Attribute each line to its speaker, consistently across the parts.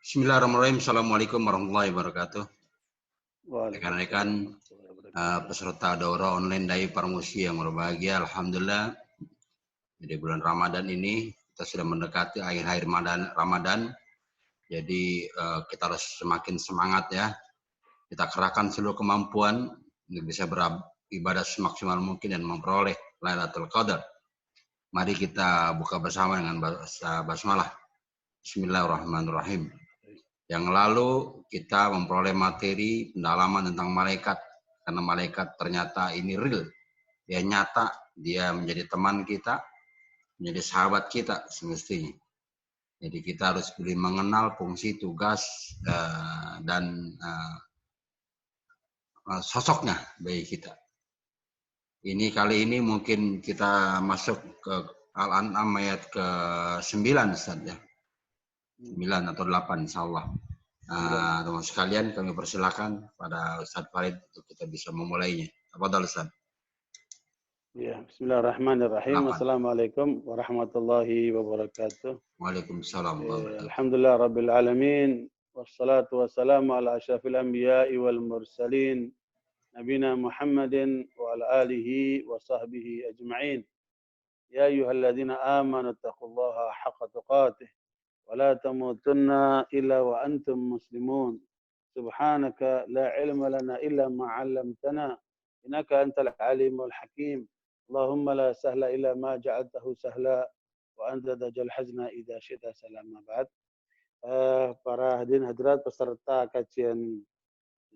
Speaker 1: Bismillahirrahmanirrahim. Assalamualaikum warahmatullahi wabarakatuh. Rekan-rekan peserta daurah online dari Parmusi yang berbahagia, alhamdulillah. Jadi bulan Ramadan ini kita sudah mendekati akhir-akhir Ramadan. Jadi kita harus semakin semangat ya. Kita kerahkan seluruh kemampuan untuk bisa beribadah semaksimal mungkin dan memperoleh Lailatul Qadar. Mari kita buka bersama dengan basmalah. Bismillahirrahmanirrahim. Yang lalu kita memperoleh materi pendalaman tentang malaikat. Karena malaikat ternyata ini real. Dia nyata, dia menjadi teman kita, menjadi sahabat kita semestinya. Jadi kita harus pilih mengenal fungsi, tugas, dan sosoknya bagi kita. Kali ini mungkin kita masuk ke Al-An'am ayat ke-9 Ustaz ya. 9 atau 8 insyaallah. Teman sekalian kami persilakan pada Ustaz Farid untuk kita bisa memulainya. Tafadhal Ustaz.
Speaker 2: Ya, bismillahirrahmanirrahim. Assalamualaikum warahmatullahi wabarakatuh.
Speaker 1: Waalaikumsalam warahmatullahi wabarakatuh.
Speaker 2: Alhamdulillah rabbil alamin wassalatu wassalamu ala asyrafil anbiya'i wal mursalin nabina Muhammadin wa ala alihi wa sahbihi ajma'in. Ya ayyuhalladzina amanu taqullaha haqqa tuqatih wa la tamutunna illa wa antum muslimun. Subhanaka la ilma lana illa ma 'allamtana innaka antal alimul hakim. Allahumma la sahla illa ma ja'altahu sahla wa anta tajal hazna idza syi'ta salama ba'd. Para hadirin hadirat peserta kajian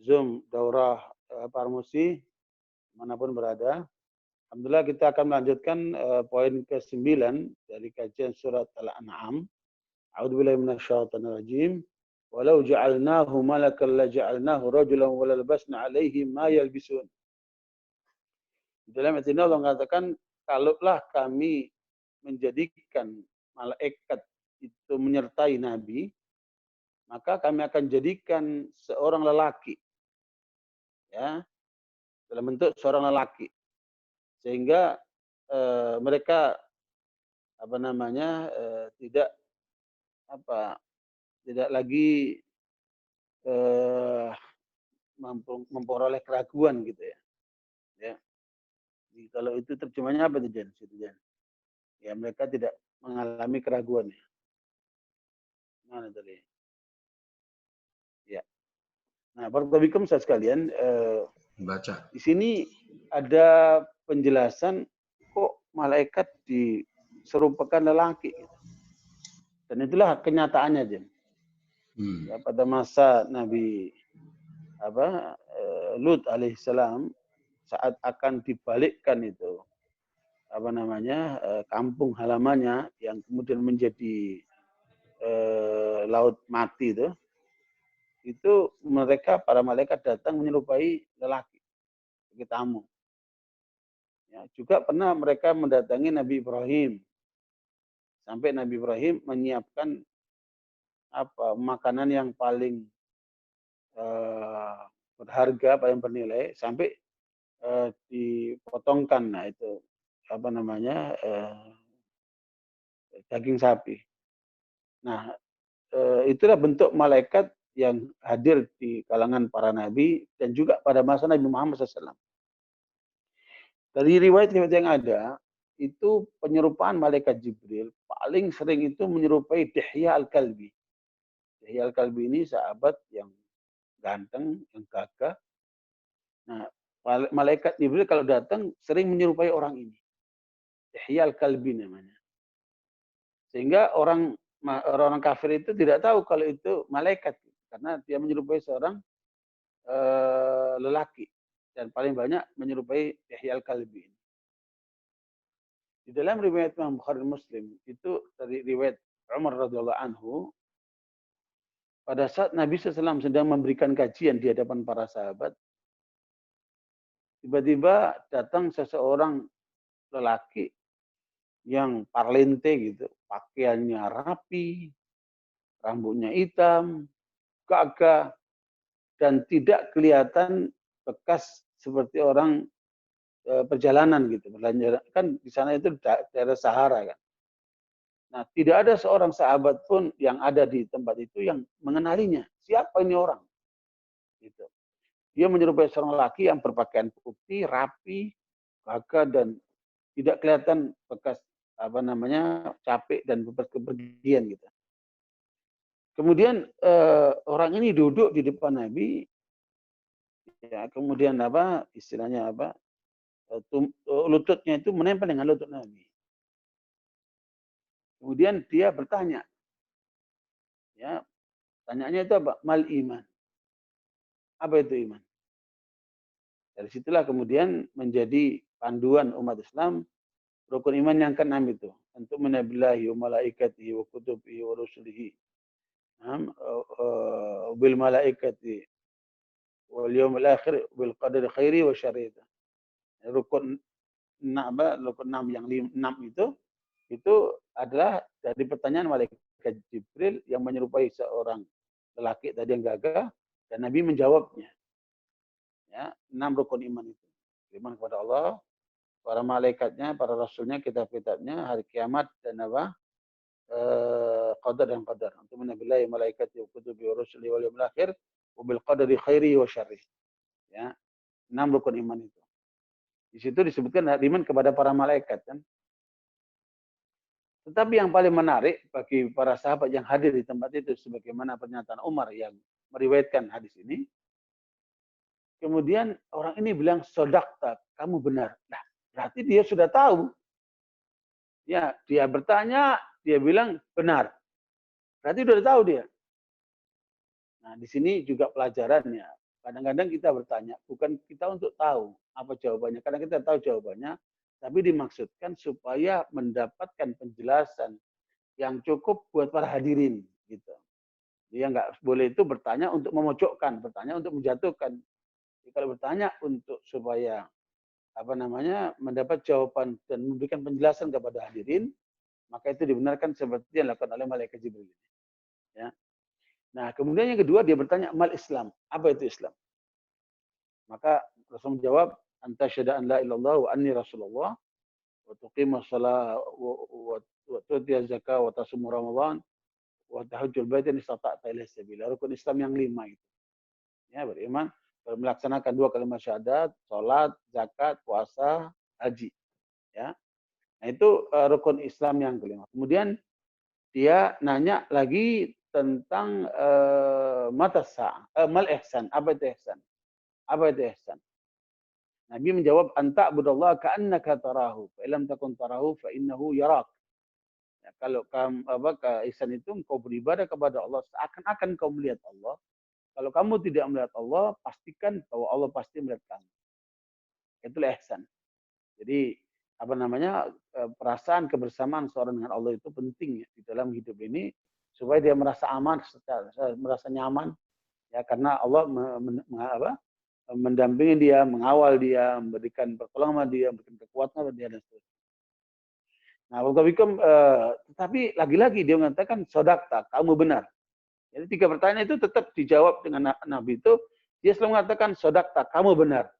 Speaker 2: Zoom Daurah Parmusi manapun berada. Alhamdulillah kita akan melanjutkan poin ke-9 dari kajian surat Al-An'am. A'udzubillahi minasyaitonir rajim. Walau ja'alnahu malakan la ja'alnahu rajulan wa lalbasna 'alaihim ma yalbisun. Dalam ayat ini Allah mengatakan, kalaulah kami menjadikan malaikat itu menyertai Nabi, maka kami akan jadikan seorang lelaki, ya, dalam bentuk seorang lelaki, sehingga mereka tidak lagi memperoleh keraguan gitu ya. Ya. Jadi, kalau itu terjemahnya apa tuh Jan? Ya, mereka tidak mengalami keraguan ya. Mana tadi? Ya. Nah, Barakallahu saya sekalian,
Speaker 1: Baca.
Speaker 2: di sini ada penjelasan kok malaikat diserupakan lelaki. Dan itulah kenyataannya, Jan. Ya, pada masa Nabi Lut alaihissalam, saat akan dibalikkan itu kampung halamannya yang kemudian menjadi laut mati itu mereka para malaikat datang menyerupai lelaki sebagai tamu. Ya, juga pernah mereka mendatangi Nabi Ibrahim sampai Nabi Ibrahim menyiapkan makanan yang paling berharga, paling bernilai sampai dipotongkan, nah itu daging sapi. Nah, itulah bentuk malaikat yang hadir di kalangan para nabi dan juga pada masa Nabi Muhammad SAW. Dari riwayat-riwayat yang ada, itu penyerupaan malaikat Jibril paling sering itu menyerupai Dihya al-Kalbi. Dihya al-Kalbi ini sahabat yang ganteng, yang gagah. Nah, malaikat Jibril kalau datang sering menyerupai orang ini. Dihya al-Kalbi namanya. Sehingga orang kafir itu tidak tahu kalau itu malaikat karena dia menyerupai seorang lelaki dan paling banyak menyerupai Dihya al-Kalbi. Di dalam riwayat Imam Bukhari Muslim itu dari riwayat Umar radhiyallahu anhu, pada saat Nabi SAW sedang memberikan kajian di hadapan para sahabat, tiba-tiba datang seseorang lelaki yang parlente gitu, pakaiannya rapi, rambutnya hitam, gagah, dan tidak kelihatan bekas seperti orang perjalanan gitu. Kan di sana itu daerah Sahara kan. Nah, tidak ada seorang sahabat pun yang ada di tempat itu yang mengenalinya. Siapa ini orang? Gitu. Dia menyerupai seorang laki yang berpakaian putih, rapi, gagah, dan tidak kelihatan bekas capek dan bekas kepergian gitu. Kemudian orang ini duduk di depan Nabi, ya, kemudian lututnya itu menempel dengan lutut Nabi. Kemudian dia bertanya, ya, tanyanya itu apa? Mal iman. Apa itu iman? Dari situlah kemudian menjadi panduan umat Islam rukun iman yang keenam itu. Untuk menabilahi wa malaikatihi wa kutubihi wa rusulihi. Bil malaikati wal yawmil akhir bil qadari khairi wa syarri. Rukun rukun 6 yang 6 itu adalah dari pertanyaan malaikat Jibril yang menyerupai seorang lelaki tadi yang gagah dan Nabi menjawabnya. Ya, 6 rukun iman itu. Iman kepada Allah, para malaikatnya, para rasulnya, kitab-kitabnya, hari kiamat dan qadar dan qadar. Untuk menabilahi malaikati wa kutubi wa rusuli wal yawmil akhir wa bil qadari khairi wa syarri. Ya, 6 rukun iman itu. Di situ disebutkan iman kepada para malaikat kan. Tetapi yang paling menarik bagi para sahabat yang hadir di tempat itu sebagaimana pernyataan Umar yang meriwayatkan hadis ini. Kemudian orang ini bilang sodakta, kamu benar. Nah, berarti dia sudah tahu. Ya, dia bertanya, dia bilang benar. Berarti sudah tahu dia. Nah, di sini juga pelajarannya. Kadang-kadang kita bertanya, bukan kita untuk tahu apa jawabannya. Kadang kita tahu jawabannya, tapi dimaksudkan supaya mendapatkan penjelasan yang cukup buat para hadirin. Gitu. Dia nggak boleh itu bertanya untuk memojokkan, bertanya untuk menjatuhkan. Jadi kalau bertanya untuk supaya mendapat jawaban dan memberikan penjelasan kepada hadirin, maka itu dibenarkan seperti yang dilakukan oleh malaikat Jibril. Ya. Nah, kemudian yang kedua dia bertanya, mal Islam. Apa itu Islam? Maka Rasul menjawab, anta syahada an la ilallah wa anni Rasulullah wa tuqimus shalah wa tu'ti zakah wa tasum Ramadan wa tahajjul bait in istata'ta ilaihi sabila. Rukun Islam yang 5 itu. Ya, beriman, melaksanakan 2 kalimat syahadat, salat, zakat, puasa, haji. Ya. Nah, itu rukun Islam yang kelima. Kemudian dia nanya lagi tentang mal ihsan. Apa itu ihsan? Apa itu ihsan? Nabi menjawab, anta budallah ka'annaka tarahu, fa illam takun tarahu fa innahu yarak. Ya, kalau kamu ihsan itu engkau beribadah kepada Allah seakan-akan kau melihat Allah. Kalau kamu tidak melihat Allah, pastikan bahwa Allah pasti melihat kamu. Itulah ihsan. Jadi perasaan kebersamaan seorang dengan Allah itu penting ya, di dalam hidup ini supaya dia merasa aman, merasa nyaman ya karena Allah mendampingi dia, mengawal dia, memberikan pertolongan dia, memberikan kekuatan kepada dia dan seterusnya. Nah, tetapi lagi-lagi dia mengatakan sodakta, kamu benar. Jadi 3 pertanyaan itu tetap dijawab dengan Nabi itu, dia selalu mengatakan sodakta, kamu benar.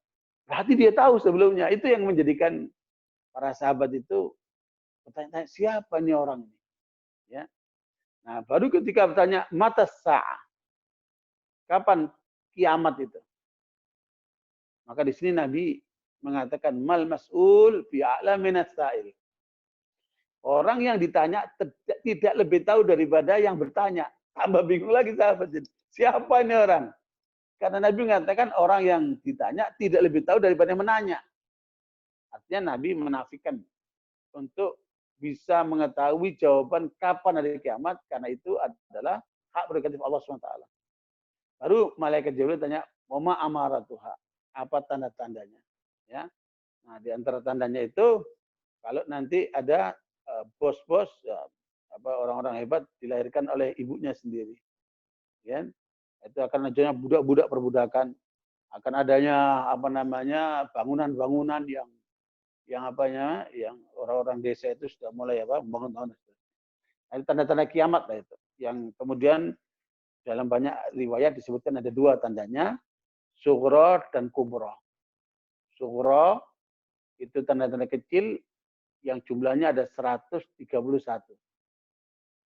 Speaker 2: Berarti dia tahu sebelumnya. Itu yang menjadikan para sahabat itu bertanya, siapa nih orang ini? Ya. Nah, baru ketika bertanya, mata sa'ah. Kapan kiamat itu? Maka di sini Nabi mengatakan, mal mas'ul fi a'la minas sa'il. Orang yang ditanya tidak lebih tahu daripada yang bertanya. Tambah bingung lagi sahabat. Siapa ini orang? Karena Nabi mengatakan orang yang ditanya tidak lebih tahu daripada yang menanya. Artinya Nabi menafikan untuk bisa mengetahui jawaban kapan hari kiamat, karena itu adalah hak prerogatif Allah SWT. Baru malaikat Jibril tanya, "Wama amaratuha?" Apa tanda-tandanya? Ya. Nah, di antara tandanya itu kalau nanti ada bos-bos orang-orang hebat dilahirkan oleh ibunya sendiri. Ya. Itu akan adanya budak-budak perbudakan, akan adanya bangunan-bangunan yang orang-orang desa itu sudah mulai membangun bangunan. Nah, tanda-tanda kiamat lah itu. Yang kemudian dalam banyak riwayat disebutkan ada 2 tandanya, sughra dan kubra. Sughra itu tanda-tanda kecil yang jumlahnya ada 131.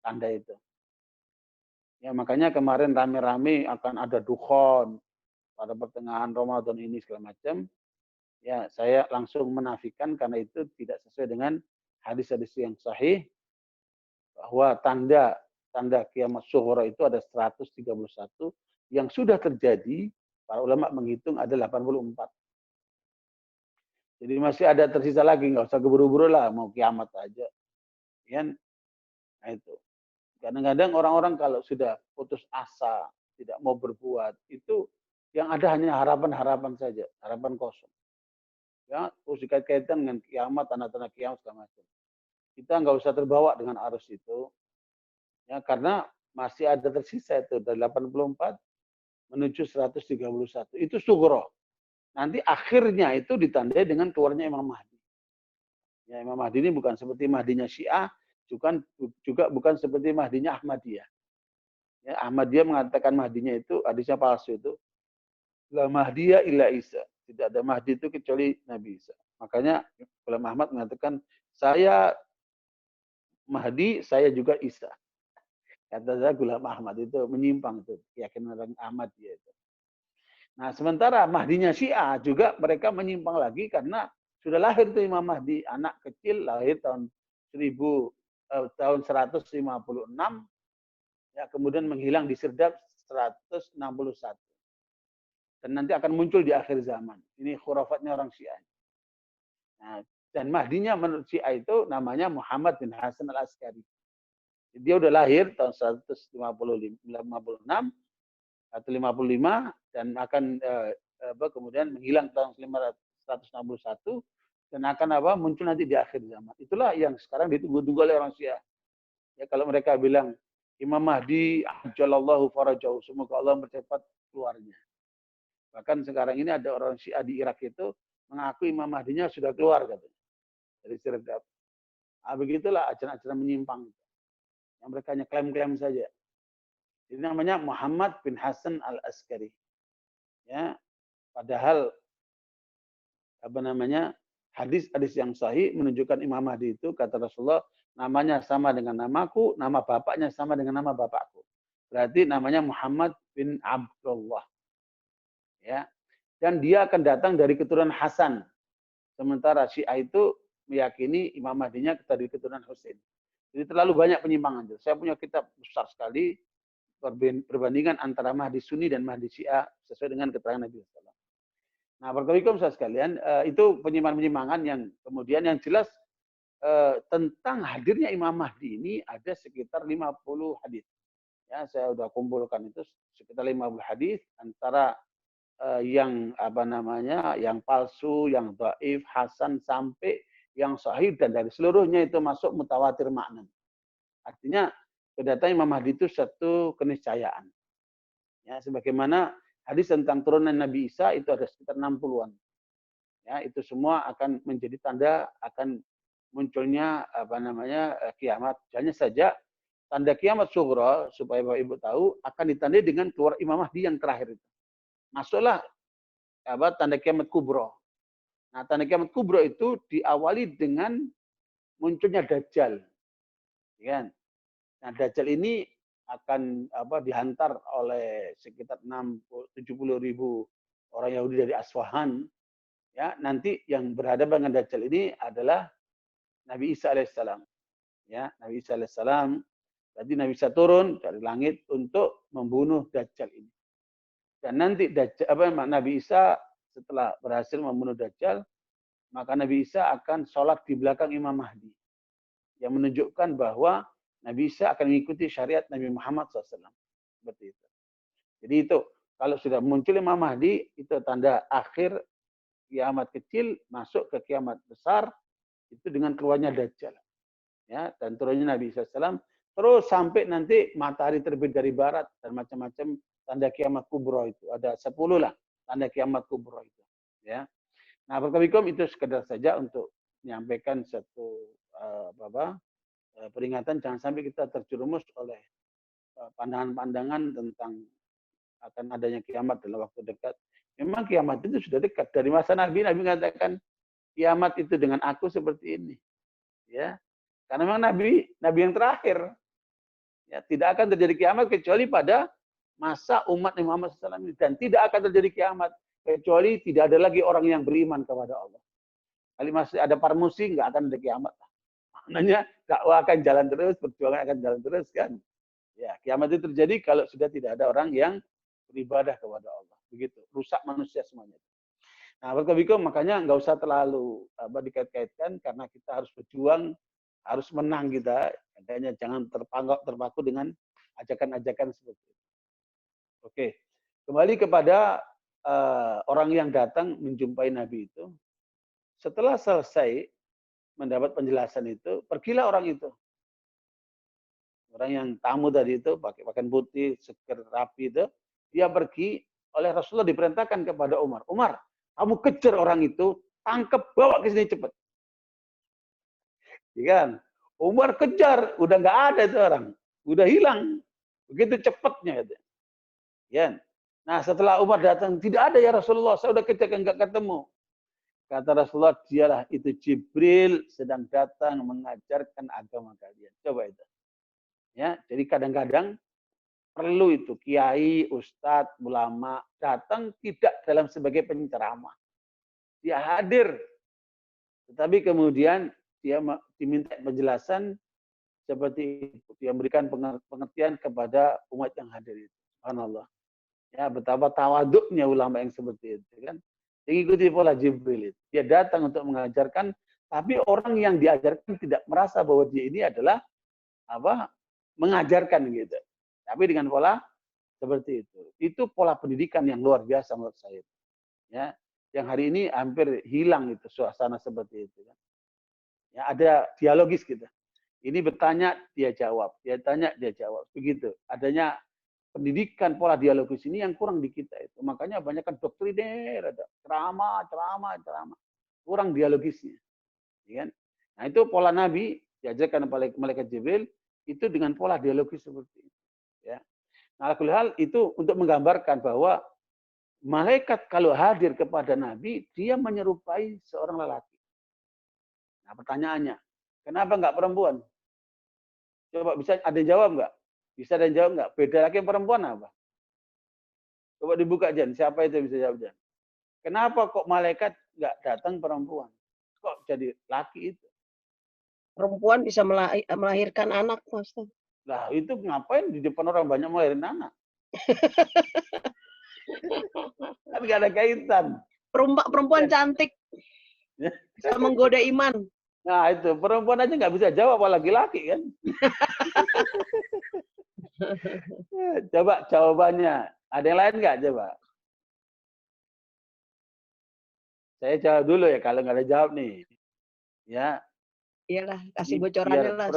Speaker 2: tanda itu. Ya makanya kemarin rame-rame akan ada dukhon pada pertengahan Ramadan ini segala macam. Ya saya langsung menafikan karena itu tidak sesuai dengan hadis-hadis yang sahih bahwa tanda kiamat sughra itu ada 131 yang sudah terjadi, para ulama menghitung ada 84. Jadi masih ada tersisa lagi, nggak usah keburu-buru lah, mau kiamat aja. Ya, nah itu. Kadang-kadang orang-orang kalau sudah putus asa, tidak mau berbuat, itu yang ada hanya harapan-harapan saja, harapan kosong. Ya, terus dikait-kaitkan dengan kiamat, tanda-tanda kiamat segala macam. Kita nggak usah terbawa dengan arus itu, ya karena masih ada tersisa itu dari 84 menuju 131. Itu sughra. Nanti akhirnya itu ditandai dengan keluarnya Imam Mahdi. Ya, Imam Mahdi ini bukan seperti Mahdinya Syiah, juga bukan seperti Mahdinya Ahmadiyah. Ya, Ahmadiyah mengatakan Mahdinya itu hadisnya palsu itu. La Mahdiya illa Isa. Tidak ada Mahdi itu kecuali Nabi Isa. Makanya Ghulam Ahmad mengatakan, saya Mahdi, saya juga Isa. Kata saya Ghulam Ahmad itu menyimpang itu keyakinan orang Ahmadiyah itu. Nah, sementara Mahdinya Syiah juga mereka menyimpang lagi karena sudah lahir tuh Imam Mahdi, anak kecil lahir tahun 156, ya kemudian menghilang di Sirdab 161. Dan nanti akan muncul di akhir zaman. Ini khurafatnya orang Syiah. Nah, dan Mahdinya menurut Syiah itu namanya Muhammad bin Hasan al-Askari. Dia udah lahir tahun 156 atau 55 dan akan kemudian menghilang tahun 161 dan akan muncul nanti di akhir zaman. Itulah yang sekarang ditunggu-tunggu oleh orang Syiah. Ya kalau mereka bilang Imam Mahdi ajallallahu farajahu, semoga Allah mempercepat keluarnya. Bahkan sekarang ini ada orang Syiah di Irak itu mengaku Imam Mahdinya sudah keluar katanya dari Sirdab. Nah, begitulah ajaran-ajaran menyimpang. Yang mereka hanya klaim-klaim saja. Ini namanya Muhammad bin Hasan al-Askari. Ya, padahal hadis-hadis yang sahih menunjukkan Imam Mahdi itu kata Rasulullah namanya sama dengan namaku, nama bapaknya sama dengan nama bapakku. Berarti namanya Muhammad bin Abdullah. Ya. Dan dia akan datang dari keturunan Hasan. Sementara Syiah itu meyakini Imam Mahdinya dari keturunan Husain. Jadi terlalu banyak penyimpangan. Saya punya kitab besar sekali perbandingan antara Mahdi Sunni dan Mahdi Syiah sesuai dengan keterangan Nabi SAW. Nah, barakallahu sekalian, itu penyimpangan-penyimpangan yang kemudian yang jelas tentang hadirnya Imam Mahdi ini ada sekitar 50 hadis. Ya, saya sudah kumpulkan itu sekitar 50 hadis antara yang yang palsu, yang dhaif, hasan sampai yang sahih dan dari seluruhnya itu masuk mutawatir makna. Artinya kedatangan Imam Mahdi itu satu keniscayaan. Ya, sebagaimana hadis tentang turunan Nabi Isa itu ada sekitar 60-an. Ya, itu semua akan menjadi tanda akan munculnya kiamat. Hanya saja tanda kiamat sughra supaya Bapak Ibu tahu akan ditandai dengan keluar Imam Mahdi yang terakhir itu. Masuklah tanda kiamat kubra. Nah, tanda kiamat kubra itu diawali dengan munculnya Dajjal. Ya. Nah, Dajjal ini akan dihantar oleh sekitar 70 ribu orang Yahudi dari Asfahan. Ya, nanti yang berhadapan dengan Dajjal ini adalah Nabi Isa alaihissalam. Ya, Nabi Isa alaihissalam. Jadi Nabi Isa turun dari langit untuk membunuh Dajjal ini. Dan nanti Nabi Isa setelah berhasil membunuh Dajjal, maka Nabi Isa akan sholat di belakang Imam Mahdi. Yang menunjukkan bahwa Nabi Isa akan mengikuti syariat Nabi Muhammad SAW. Seperti itu. Jadi itu, kalau sudah muncul Imam Mahdi, itu tanda akhir kiamat kecil, masuk ke kiamat besar, itu dengan keluarnya Dajjal. Ya, dan turunnya Nabi Isa SAW, terus sampai nanti matahari terbit dari barat, dan macam-macam tanda kiamat kubra itu. Ada 10 lah tanda kiamat kubra itu. Ya. Nah, Bapak-Ibu itu sekedar saja untuk menyampaikan satu peringatan jangan sampai kita terjerumus oleh pandangan-pandangan tentang akan adanya kiamat dalam waktu dekat. Memang kiamat itu sudah dekat. Dari masa Nabi mengatakan kiamat itu dengan aku seperti ini. Ya. Karena memang Nabi yang terakhir. Ya, tidak akan terjadi kiamat kecuali pada masa umat Muhammad SAW ini. Dan tidak akan terjadi kiamat kecuali tidak ada lagi orang yang beriman kepada Allah. Kali masih ada parmusi, nggak akan ada kiamat. Maknanya dakwah akan jalan terus, perjuangan akan jalan terus kan. Ya, kiamat itu terjadi kalau sudah tidak ada orang yang beribadah kepada Allah. Begitu, rusak manusia semuanya. Nah, makanya nggak usah terlalu dikait-kaitkan karena kita harus berjuang, harus menang kita. Adanya jangan terpaku dengan ajakan-ajakan seperti itu. Oke, kembali kepada orang yang datang menjumpai Nabi itu. Setelah selesai mendapat penjelasan itu, pergilah orang itu. Orang yang tamu tadi itu pakai pakaian putih, seger rapi itu, dia pergi oleh Rasulullah diperintahkan kepada Umar. Umar, kamu kejar orang itu, tangkap, bawa ke sini cepat. Ya kan? Umar kejar, udah nggak ada itu orang, udah hilang, begitu cepatnya. Gitu. Ya. Nah setelah Umar datang, tidak ada ya Rasulullah, saya udah kejar nggak ketemu. Kata Rasulullah, dialah itu Jibril sedang datang mengajarkan agama kalian. Coba itu. Ya, jadi kadang-kadang perlu itu kiai, ustadz, ulama datang tidak dalam sebagai penceramah. Dia hadir, tetapi kemudian dia diminta penjelasan seperti itu. Dia memberikan pengertian kepada umat yang hadir itu. Subhanallah. Ya, betapa tawaduknya ulama yang seperti itu kan. Ikuti pola Jibril itu. Dia datang untuk mengajarkan, tapi orang yang diajarkan tidak merasa bahwa dia ini adalah mengajarkan gitu. Tapi dengan pola seperti itu. Itu pola pendidikan yang luar biasa menurut saya. Ya, yang hari ini hampir hilang itu suasana seperti itu kan. Ya, ada dialogis gitu. Ini bertanya, dia jawab. Dia tanya, dia jawab. Begitu. Adanya pendidikan pola dialogis ini yang kurang di kita itu. Makanya banyak kan doktriner, ada ceramah. Kurang dialogisnya. Ya kan? Nah itu pola Nabi diajarkan oleh malaikat Jibril itu dengan pola dialogis seperti itu. Ya. Nah, hal itu untuk menggambarkan bahwa malaikat kalau hadir kepada Nabi, dia menyerupai seorang lelaki. Nah pertanyaannya, kenapa enggak perempuan? Coba bisa ada yang jawab enggak? Bisa ada yang jawab enggak? Beda laki perempuan apa? Coba dibuka Jan, siapa itu yang bisa jawab Jan? Kenapa kok malaikat enggak datang perempuan? Kok jadi laki itu?
Speaker 3: Perempuan bisa melahirkan anak, Mas.
Speaker 2: Lah itu ngapain di depan orang banyak melahirin anak? Kan nggak ada kaitan.
Speaker 3: Perempuan cantik. Bisa menggoda iman.
Speaker 2: Nah itu, perempuan aja nggak bisa jawab, apalagi laki kan. Coba jawabannya. Ada yang lain nggak coba? Saya jawab dulu ya, kalau nggak ada jawab nih. Ya.
Speaker 3: Iyalah, kasih bocorannya lah.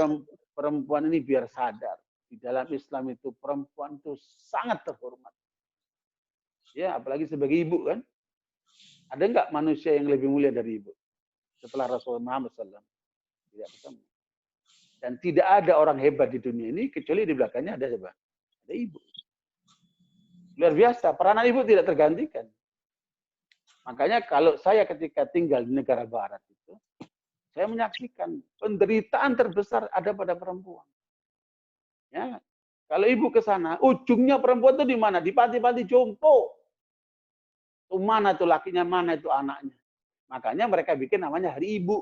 Speaker 2: Perempuan ini biar sadar. Di dalam Islam itu perempuan itu sangat terhormat. Ya, apalagi sebagai ibu kan. Ada nggak manusia yang lebih mulia dari ibu? Setelah Rasulullah Muhammad SAW. Tidak ketemu. Dan tidak ada orang hebat di dunia ini kecuali di belakangnya ada siapa? Ada ibu. Luar biasa, peranan ibu tidak tergantikan. Makanya kalau saya ketika tinggal di negara barat itu, saya menyaksikan penderitaan terbesar ada pada perempuan. Ya, kalau ibu ke sana, ujungnya perempuan itu di mana? Di panti-panti jompo. Itu mana itu lakinya, mana itu anaknya. Makanya mereka bikin namanya Hari Ibu.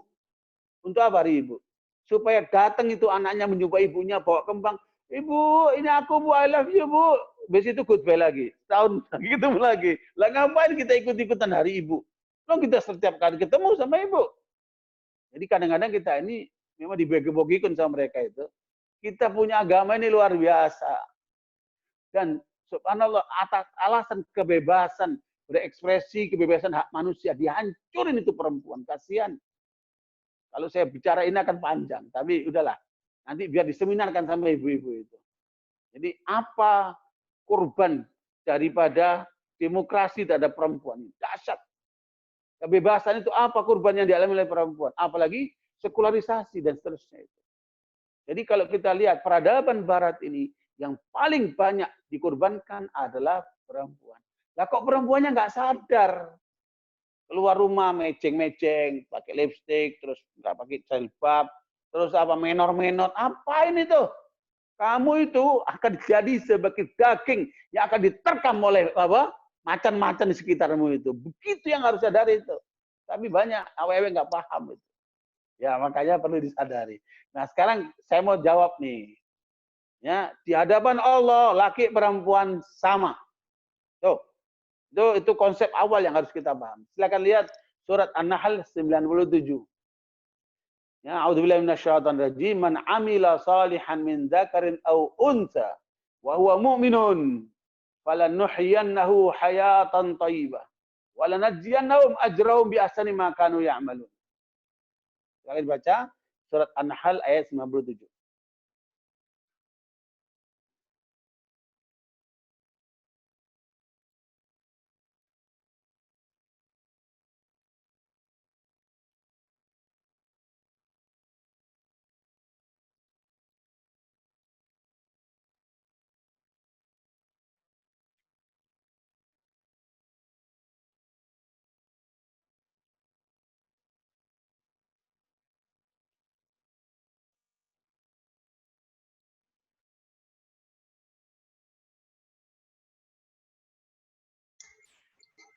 Speaker 2: Untuk apa Hari Ibu? Supaya datang itu anaknya menjumpai ibunya, bawa kembang. Ibu, ini aku Bu, I love you Bu. Besok itu goodbye lagi. Tahun gitu lagi. Lah ngapain kita ikut-ikutan Hari Ibu? Loh kita setiap kali ketemu sama ibu. Jadi kadang-kadang kita ini memang dibagi-bagikan sama mereka itu. Kita punya agama ini luar biasa. Dan subhanallah atas alasan kebebasan berekspresi, kebebasan hak manusia dihancurin itu perempuan. Kasihan. Kalau saya bicara ini akan panjang, tapi udahlah. Nanti biar diseminarkan sama ibu-ibu itu. Jadi apa korban daripada demokrasi terhadap perempuan? Dahsyat. Kebebasan itu apa korban yang dialami oleh perempuan? Apalagi sekularisasi dan seterusnya itu. Jadi kalau kita lihat peradaban barat ini yang paling banyak dikorbankan adalah perempuan. Lah kok perempuannya nggak sadar? Keluar rumah mejeng-mejeng, pakai lipstik, terus nggak pakai jilbab, terus apa menor-menor, apain itu? Kamu itu akan jadi sebagai daging yang akan diterkam oleh macan-macan di sekitarmu itu. Begitu yang harus sadari itu. Tapi banyak awewe nggak paham itu. Ya makanya perlu disadari. Nah sekarang saya mau jawab nih. Ya di hadapan Allah laki perempuan sama. Tuh, itu konsep awal yang harus kita paham. Silakan lihat surat An-Nahl 97. Ya, a'udzubillahi minasyaitonir rajim. Man 'amila shalihan min dzakarin aw untha wa huwa mu'minun falanuhyiyannahu hayatan thayyibah wa lanajziyannahum ajrahum bi ahsani ma kanu ya'malun. Silakan baca surat An-Nahl ayat 97.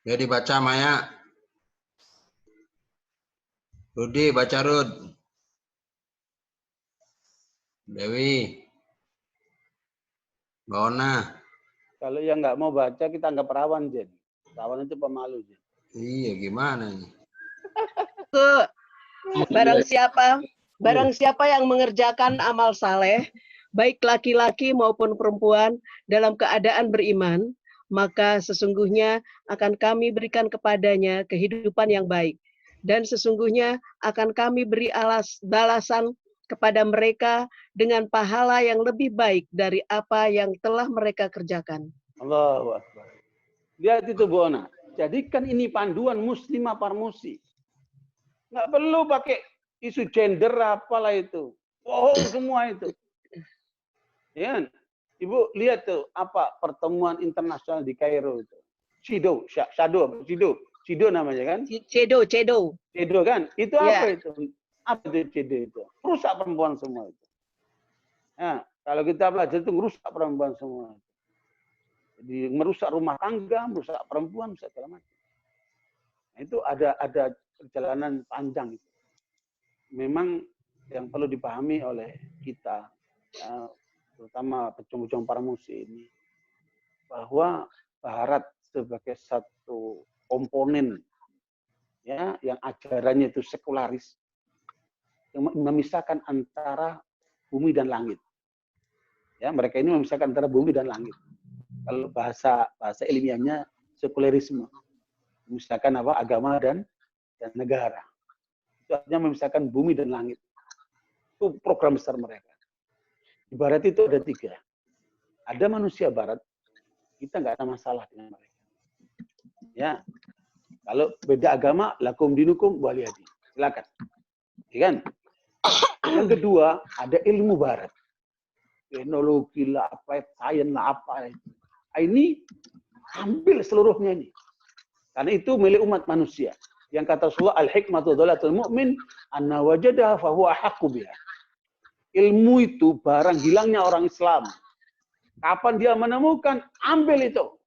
Speaker 1: Udah dibaca Maya. Rudi baca Rud. Dewi. Mbak Ona.
Speaker 2: Kalau yang nggak mau baca kita anggap rawan, Jen. Rawan itu pemalu, Jen.
Speaker 1: Iya, gimana ini?
Speaker 3: Barang siapa yang mengerjakan amal saleh, baik laki-laki maupun perempuan dalam keadaan beriman, maka sesungguhnya akan kami berikan kepadanya kehidupan yang baik. Dan sesungguhnya akan kami beri balasan kepada mereka dengan pahala yang lebih baik dari apa yang telah mereka kerjakan.
Speaker 2: Allahu Akbar. Lihat itu Bu Ona. Jadikan ini panduan muslimah parmusi. Nggak perlu pakai isu gender apalah itu. Bohong semua itu. Ya, Ibu lihat tuh apa pertemuan internasional di Kairo itu. Cido namanya kan?
Speaker 3: Cedo
Speaker 2: kan? Itu apa itu? Apa itu Cido itu? Rusak perempuan semua itu. Nah, kalau kita belajar itu merusak perempuan semua. Jadi merusak rumah tangga, merusak perempuan, merusak segala macam. Nah, itu ada perjalanan panjang itu. Memang yang perlu dipahami oleh kita, ya, terutama pejong-pejong parmusi ini, bahwa Barat sebagai satu komponen ya yang ajarannya itu sekularis, yang memisahkan antara bumi dan langit. Ya, mereka ini memisahkan antara bumi dan langit. Kalau bahasa ilmiahnya sekularisme, memisahkan apa agama dan negara. Itu artinya memisahkan bumi dan langit. Itu program besar mereka. Di Barat itu ada 3. Ada manusia Barat, kita nggak ada masalah dengan mereka. Ya, kalau beda agama, lakum dinukum waliyadin. Silakan. Ya kan? Yang kedua, ada ilmu Barat. Teknologi lah, apa, sains lah, apa. Ini ambil seluruhnya ini. Karena itu milik umat manusia. Yang kata Rasulullah, al-hikmatu dhalatul mu'min, anna wajadaha fahuwa haqqu biha. Ilmu itu barang hilangnya orang Islam. Kapan dia menemukan, ambil itu.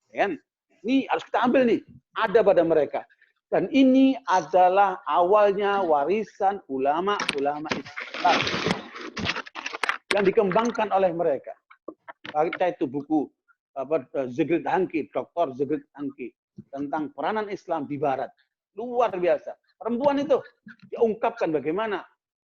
Speaker 2: Ya, ini harus kita ambil nih. Ada pada mereka. Dan ini adalah awalnya warisan ulama-ulama Islam. Yang dikembangkan oleh mereka. Baca itu buku Zigrid Hanki, Dr. Zigrid Hanki. Tentang peranan Islam di Barat. Luar biasa. Perempuan itu diungkapkan bagaimana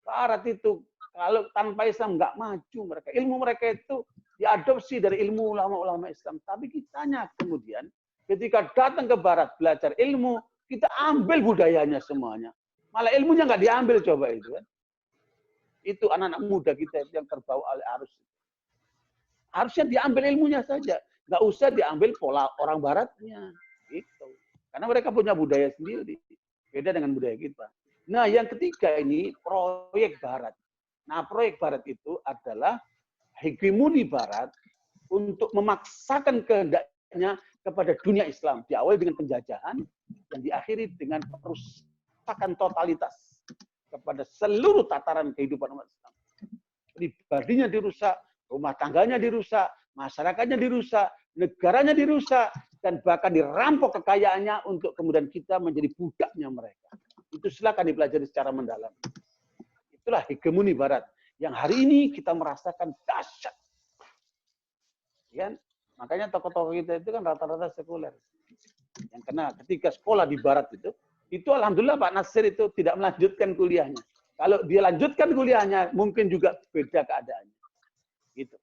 Speaker 2: Barat itu kalau tanpa Islam nggak maju mereka. Ilmu mereka itu diadopsi dari ilmu ulama-ulama Islam. Tapi kitanya kemudian ketika datang ke Barat belajar ilmu, kita ambil budayanya semuanya. Malah ilmunya nggak diambil coba itu kan. Itu anak-anak muda kita yang terbawa oleh arus. Harusnya diambil ilmunya saja. Nggak usah diambil pola orang Baratnya. Gitu. Karena mereka punya budaya sendiri. Beda dengan budaya kita. Nah, yang ketiga ini proyek Barat. Nah, proyek Barat itu adalah hegemoni Barat untuk memaksakan kehendaknya kepada dunia Islam. Diawali dengan penjajahan dan diakhiri dengan perusakan totalitas kepada seluruh tataran kehidupan umat Islam. pribadinya dirusak, rumah tangganya dirusak, masyarakatnya dirusak, negaranya dirusak, dan bahkan dirampok kekayaannya untuk kemudian kita menjadi budaknya mereka. Itu silakan dipelajari secara mendalam. Itulah hegemoni Barat yang hari ini kita merasakan dahsyat. Ya, makanya tokoh-tokoh kita itu kan rata-rata sekuler. Yang kena ketika sekolah di Barat itu alhamdulillah Pak Nasir itu tidak melanjutkan kuliahnya. Kalau dia lanjutkan kuliahnya, mungkin juga beda keadaannya. Gitu.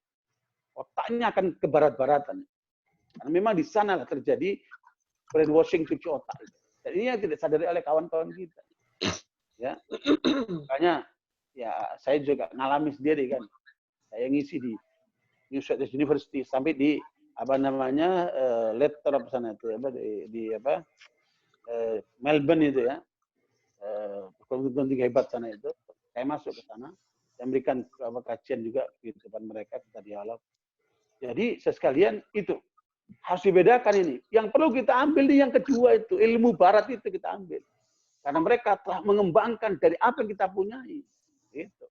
Speaker 2: Otaknya akan ke barat-baratan. Karena memang di sana terjadi brainwashing cuci otak. Dan ini yang tidak sadari oleh kawan-kawan kita. Ya, makanya ya saya juga ngalami sendiri kan. Saya ngisi di New South Wales University sampai di letter apa sana itu Melbourne itu ya, perguruan tinggi hebat sana itu. Saya masuk ke sana, saya memberikan kajian juga di depan mereka, kita dialog. Jadi sekalian itu harus dibedakan ini. Yang perlu kita ambil yang kedua itu ilmu Barat itu kita ambil, karena mereka telah mengembangkan dari apa yang kita punyai. Itu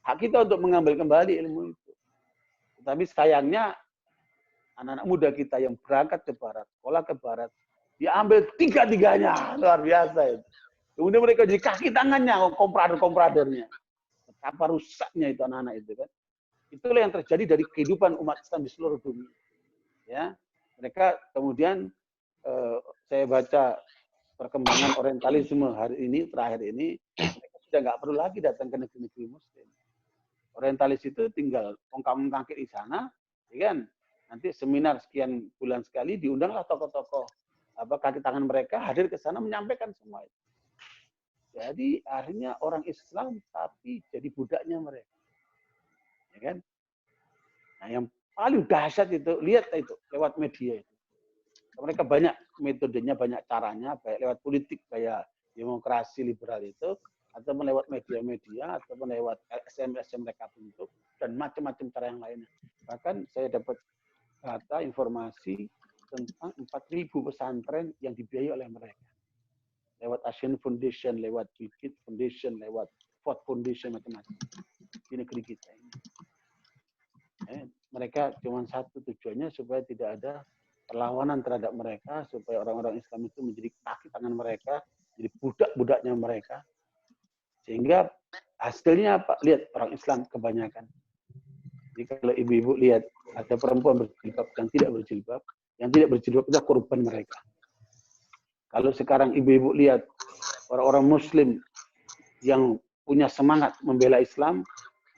Speaker 2: hak kita untuk mengambil kembali ilmu itu. Tapi sayangnya anak-anak muda kita yang berangkat ke Barat, sekolah ke Barat, diambil tiga-tiganya, luar biasa itu. Kemudian mereka jadi kaki tangannya, komprador-kompradornya. Betapa rusaknya itu anak-anak itu kan. Itulah yang terjadi dari kehidupan umat Islam di seluruh dunia. Ya, mereka kemudian saya baca perkembangan orientalisme hari ini, terakhir ini, mereka sudah nggak perlu lagi datang ke negeri-negeri Muslim. Orientalis itu tinggal ongkang-ongkang di sana, ya kan? Nanti seminar sekian bulan sekali diundanglah tokoh-tokoh kaki tangan mereka hadir ke sana menyampaikan semua itu. Jadi akhirnya orang Islam tapi jadi budaknya mereka. Ya kan? Nah, yang paling dahsyat itu lihat itu lewat media itu. Mereka banyak metodenya, banyak caranya, baik lewat politik kayak demokrasi liberal itu, atau lewat media-media, atau lewat LSM mereka bentuk, dan macam-macam cara yang lainnya. Bahkan saya dapat data informasi tentang 4.000 pesantren yang dibiayai oleh mereka. Lewat Asian Foundation, lewat Bikit Foundation, lewat Ford Foundation, macam-macam. Di negeri kita ini. Mereka cuma satu tujuannya supaya tidak ada perlawanan terhadap mereka, supaya orang-orang Islam itu menjadi kaki tangan mereka, jadi budak-budaknya mereka. Sehingga hasilnya apa? Lihat orang Islam kebanyakan. Jadi kalau ibu-ibu lihat ada perempuan berjilbab yang tidak berjilbab itu korban mereka. Kalau sekarang ibu-ibu lihat orang-orang Muslim yang punya semangat membela Islam,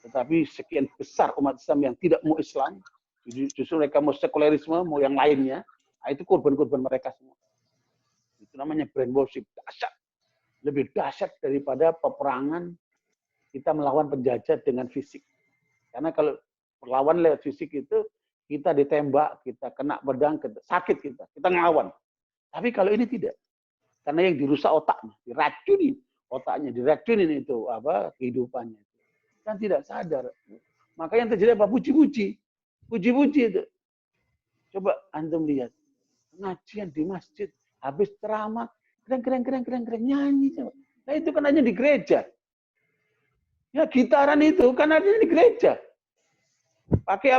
Speaker 2: tetapi sekian besar umat Islam yang tidak mau Islam, justru mereka mau sekulerisme, mau yang lainnya, itu korban-korban mereka semua. Itu namanya brainwashing, dahsyat. Lebih dahsyat daripada peperangan kita melawan penjajah dengan fisik. Karena kalau perlawan lewat fisik itu, kita ditembak, kita kena pedang, sakit kita ngelawan. Tapi kalau ini tidak. Karena yang dirusak otaknya, diracunin otaknya, diracunin itu kehidupannya. Kan tidak sadar. Maka yang terjadi apa? Puji-puji. Puji-puji itu. Coba antum lihat. Pengajian di masjid, habis ceramah, keren, nyanyi. Nah itu kan hanya di gereja. Ya gitaran itu kan adanya di gereja. Pakai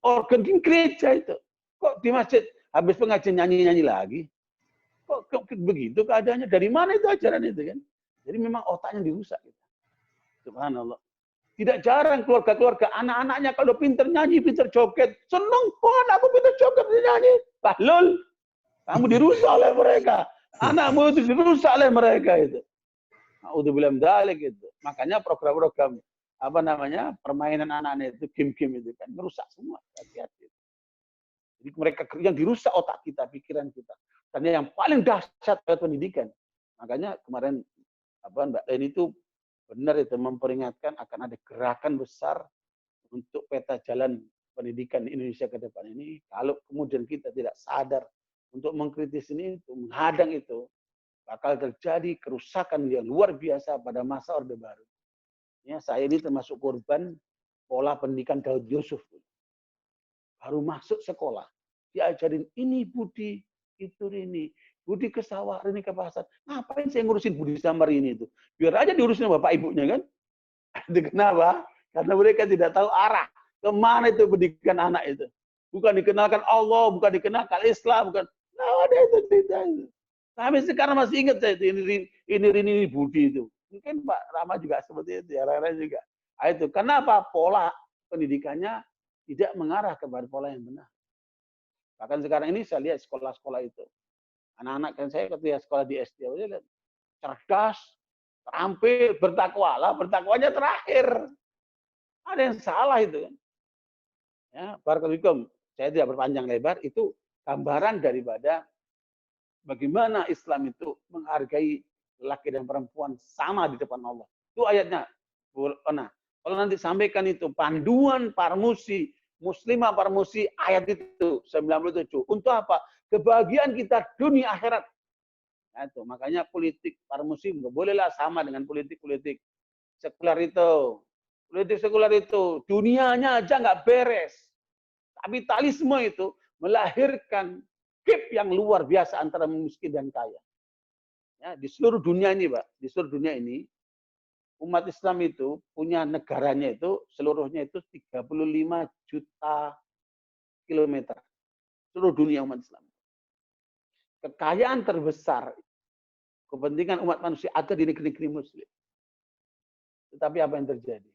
Speaker 2: organ di gereja itu. Kok di masjid habis pengajian nyanyi-nyanyi lagi? Kok begitu keadaannya? Dari mana itu ajaran itu kan? Jadi memang otaknya dirusak. Subhanallah. Tidak jarang keluarga-keluarga anak-anaknya kalau pinter nyanyi, pinter joget, seneng. Oh, anakku pinter joget, pinter nyanyi. Bahlul, kamu dirusak oleh mereka. Anakmu itu dirusak oleh mereka itu. Naudzubillah min dzalik itu. Makanya program-program permainan anak-anak itu, game-game itu kan merusak semua. Hati-hati. Jadi mereka yang dirusak otak kita, pikiran kita. Dan yang paling dahsyat pendidikan. Makanya kemarin Mbak Leni itu benar itu memperingatkan akan ada gerakan besar untuk peta jalan pendidikan di Indonesia ke depan ini. Kalau kemudian kita tidak sadar untuk mengkritisi ini, untuk menghadang itu, bakal terjadi kerusakan yang luar biasa pada masa Orde Baru. Ya, saya ini termasuk korban pola pendidikan Daud Yusuf. Baru masuk sekolah, diajarin ini budi, itu ini. Budi ke sawah, ini ke pasar. Ngapain saya ngurusin budi samar ini itu? Biar aja diurusin bapak ibunya kan. Itu kenapa? Karena mereka tidak tahu arah. Kemana itu pendidikan anak itu. Bukan dikenalkan Allah, bukan dikenalkan Islam, bukan. Nah, ada itu cerita itu. Sampai sekarang masih ingat saya itu, ini Budi itu. Mungkin Pak Rama juga seperti itu, ya, lain-lain juga. Nah, itu. Kenapa pola pendidikannya tidak mengarah kepada pola yang benar. Bahkan sekarang ini saya lihat sekolah-sekolah itu. Anak-anak kan saya ketika sekolah di SD, saya lihat cerdas, terampil, bertakwa. Lah, bertakwanya terakhir. Ada yang salah itu kan. Ya, barakallahu, saya tidak berpanjang lebar, itu gambaran daripada bagaimana Islam itu menghargai laki dan perempuan sama di depan Allah. Itu ayatnya. Nah, kalau nanti sampaikan itu panduan Parmusi, Muslimah Parmusi ayat itu 97. Untuk apa? Kebahagiaan kita dunia akhirat. Nah, itu makanya politik Parmusi bolehlah sama dengan politik-politik sekuler itu. Politik sekuler itu dunianya aja nggak beres. Kapitalisme itu melahirkan gap yang luar biasa antara miskin dan kaya. Ya, di seluruh dunia ini, Pak, di seluruh dunia ini umat Islam itu punya negaranya itu seluruhnya itu 35 juta kilometer. Seluruh dunia umat Islam. Kekayaan terbesar kepentingan umat manusia ada di negeri-negeri Muslim. Tetapi apa yang terjadi?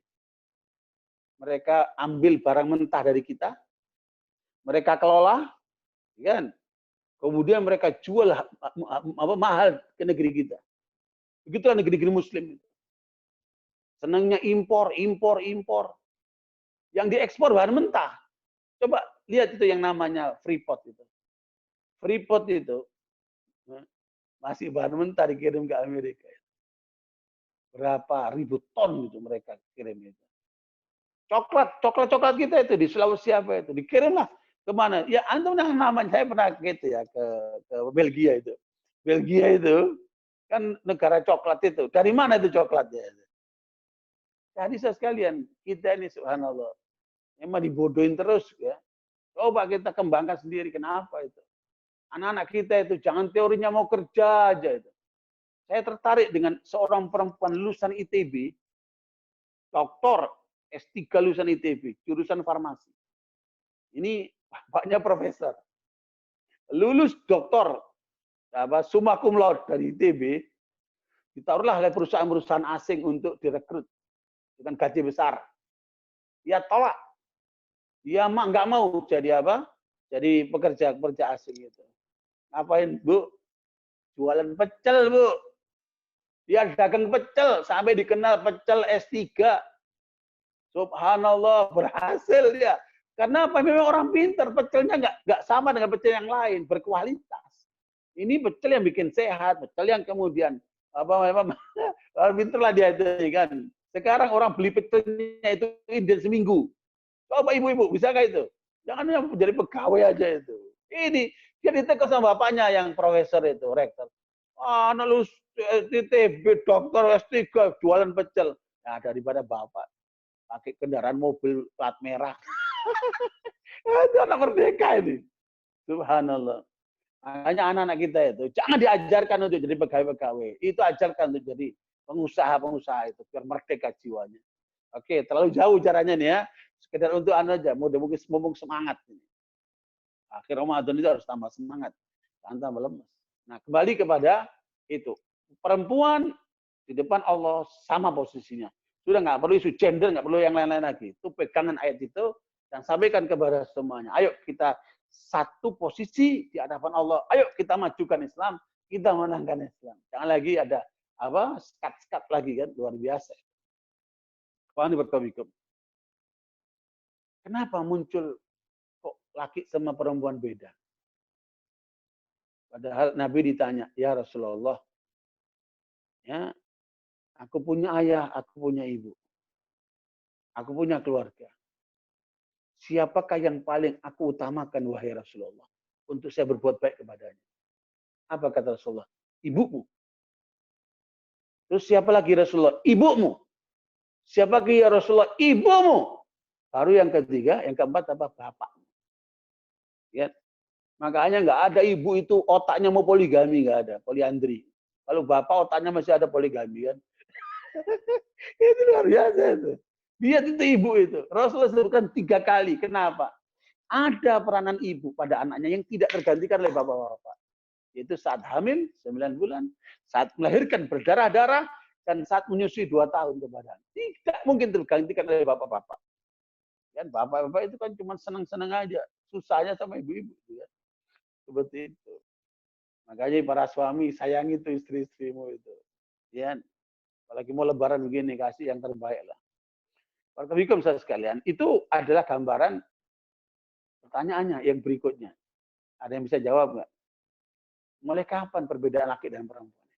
Speaker 2: Mereka ambil barang mentah dari kita, mereka kelola, kan? Kemudian mereka jual mahal ke negeri kita. Begitulah negeri-negeri Muslim. Senangnya impor. Yang diekspor bahan mentah. Coba lihat itu yang namanya Freeport itu. Freeport itu masih bahan mentah dikirim ke Amerika. Berapa ribu ton itu mereka kirim itu. Coklat kita itu di Sulawesi apa itu dikirimlah kemana? Ya antum namanya saya pernah gitu ya ke Belgia itu. Belgia itu kan negara coklat itu. Dari mana itu coklatnya? Jadi sekalian kita ini subhanallah memang dibodohin terus ya. Coba kita kembangkan sendiri kenapa itu? Anak-anak kita itu jangan teorinya mau kerja aja itu. Saya tertarik dengan seorang perempuan lulusan ITB, doktor S3 lulusan ITB, jurusan farmasi. Ini bapaknya profesor. Lulus doktor, summa cum laude dari ITB, ditaruhlah oleh perusahaan-perusahaan asing untuk direkrut dengan gaji besar. Dia tolak. Dia nggak mau jadi apa? Jadi pekerja asing itu. Ngapain, Bu? Jualan pecel, Bu. Dia dagang pecel sampai dikenal pecel S3. Subhanallah, berhasil dia. Karena apa? Memang orang pintar, pecelnya nggak sama dengan pecel yang lain, berkualitas. Ini pecel yang bikin sehat, pecel yang kemudian pintar lah dia itu kan. Sekarang orang beli pecelnya itu inden seminggu. Coba ibu-ibu bisa nggak itu? Jangan jadi pegawai aja itu. Ini dia ditekan sama bapaknya yang profesor itu, rektor. Anak lu ITB, dokter S3, jualan pecel. Nah, daripada bapak pakai kendaraan mobil plat merah. Itu anak merdeka ini. Subhanallah. Makanya anak-anak kita itu jangan diajarkan untuk jadi pegawai-pegawai. Itu ajarkan untuk jadi pengusaha-pengusaha itu biar merdeka jiwanya. Oke, terlalu jauh caranya nih ya. Sekedar untuk anda aja, mumpung semangat ini. Akhir Ramadan itu harus tambah semangat, jangan tambah lemas. Nah, kembali kepada itu. Perempuan di depan Allah sama posisinya. Sudah nggak perlu isu gender, nggak perlu yang lain-lain lagi. Itu pegangan ayat itu dan sampaikan kepada semuanya. Ayo kita satu posisi di hadapan Allah. Ayo kita majukan Islam, kita menangkan Islam. Jangan lagi ada apa skat-skat lagi kan, luar biasa. Kenapa muncul kok laki sama perempuan beda? Padahal Nabi ditanya, ya Rasulullah, ya, aku punya ayah, aku punya ibu. Aku punya keluarga. Siapakah yang paling aku utamakan, wahai Rasulullah, untuk saya berbuat baik kepadanya? Apa kata Rasulullah? Ibumu. Terus siapa lagi Rasulullah? Ibumu. Siapa lagi ya Rasulullah? Ibumu. Baru yang ketiga, yang keempat apa? Bapakmu. Ya. Makanya nggak ada ibu itu otaknya mau poligami, nggak ada. Poliandri. Kalau bapak otaknya masih ada poligami kan. Itu luar biasa itu. Lihat itu ibu itu. Rasulullah sebutkan 3 kali. Kenapa? Ada peranan ibu pada anaknya yang tidak tergantikan oleh bapak-bapak. Yaitu saat hamil 9 bulan, saat melahirkan berdarah-darah, dan saat menyusui 2 tahun ke badan. Tidak mungkin tergantikan oleh bapak-bapak. Kan bapak-bapak itu kan cuma senang-senang aja. Susahnya sama ibu-ibu. Ya. Seperti itu. Makanya para suami sayangi itu istri-istrimu itu. Ya. Apalagi mau lebaran begini, kasih yang terbaik lah. Waalaikumsalam saudara sekalian. Itu adalah gambaran pertanyaannya yang berikutnya. Ada yang bisa jawab nggak? Mulai kapan perbedaan laki dan perempuan?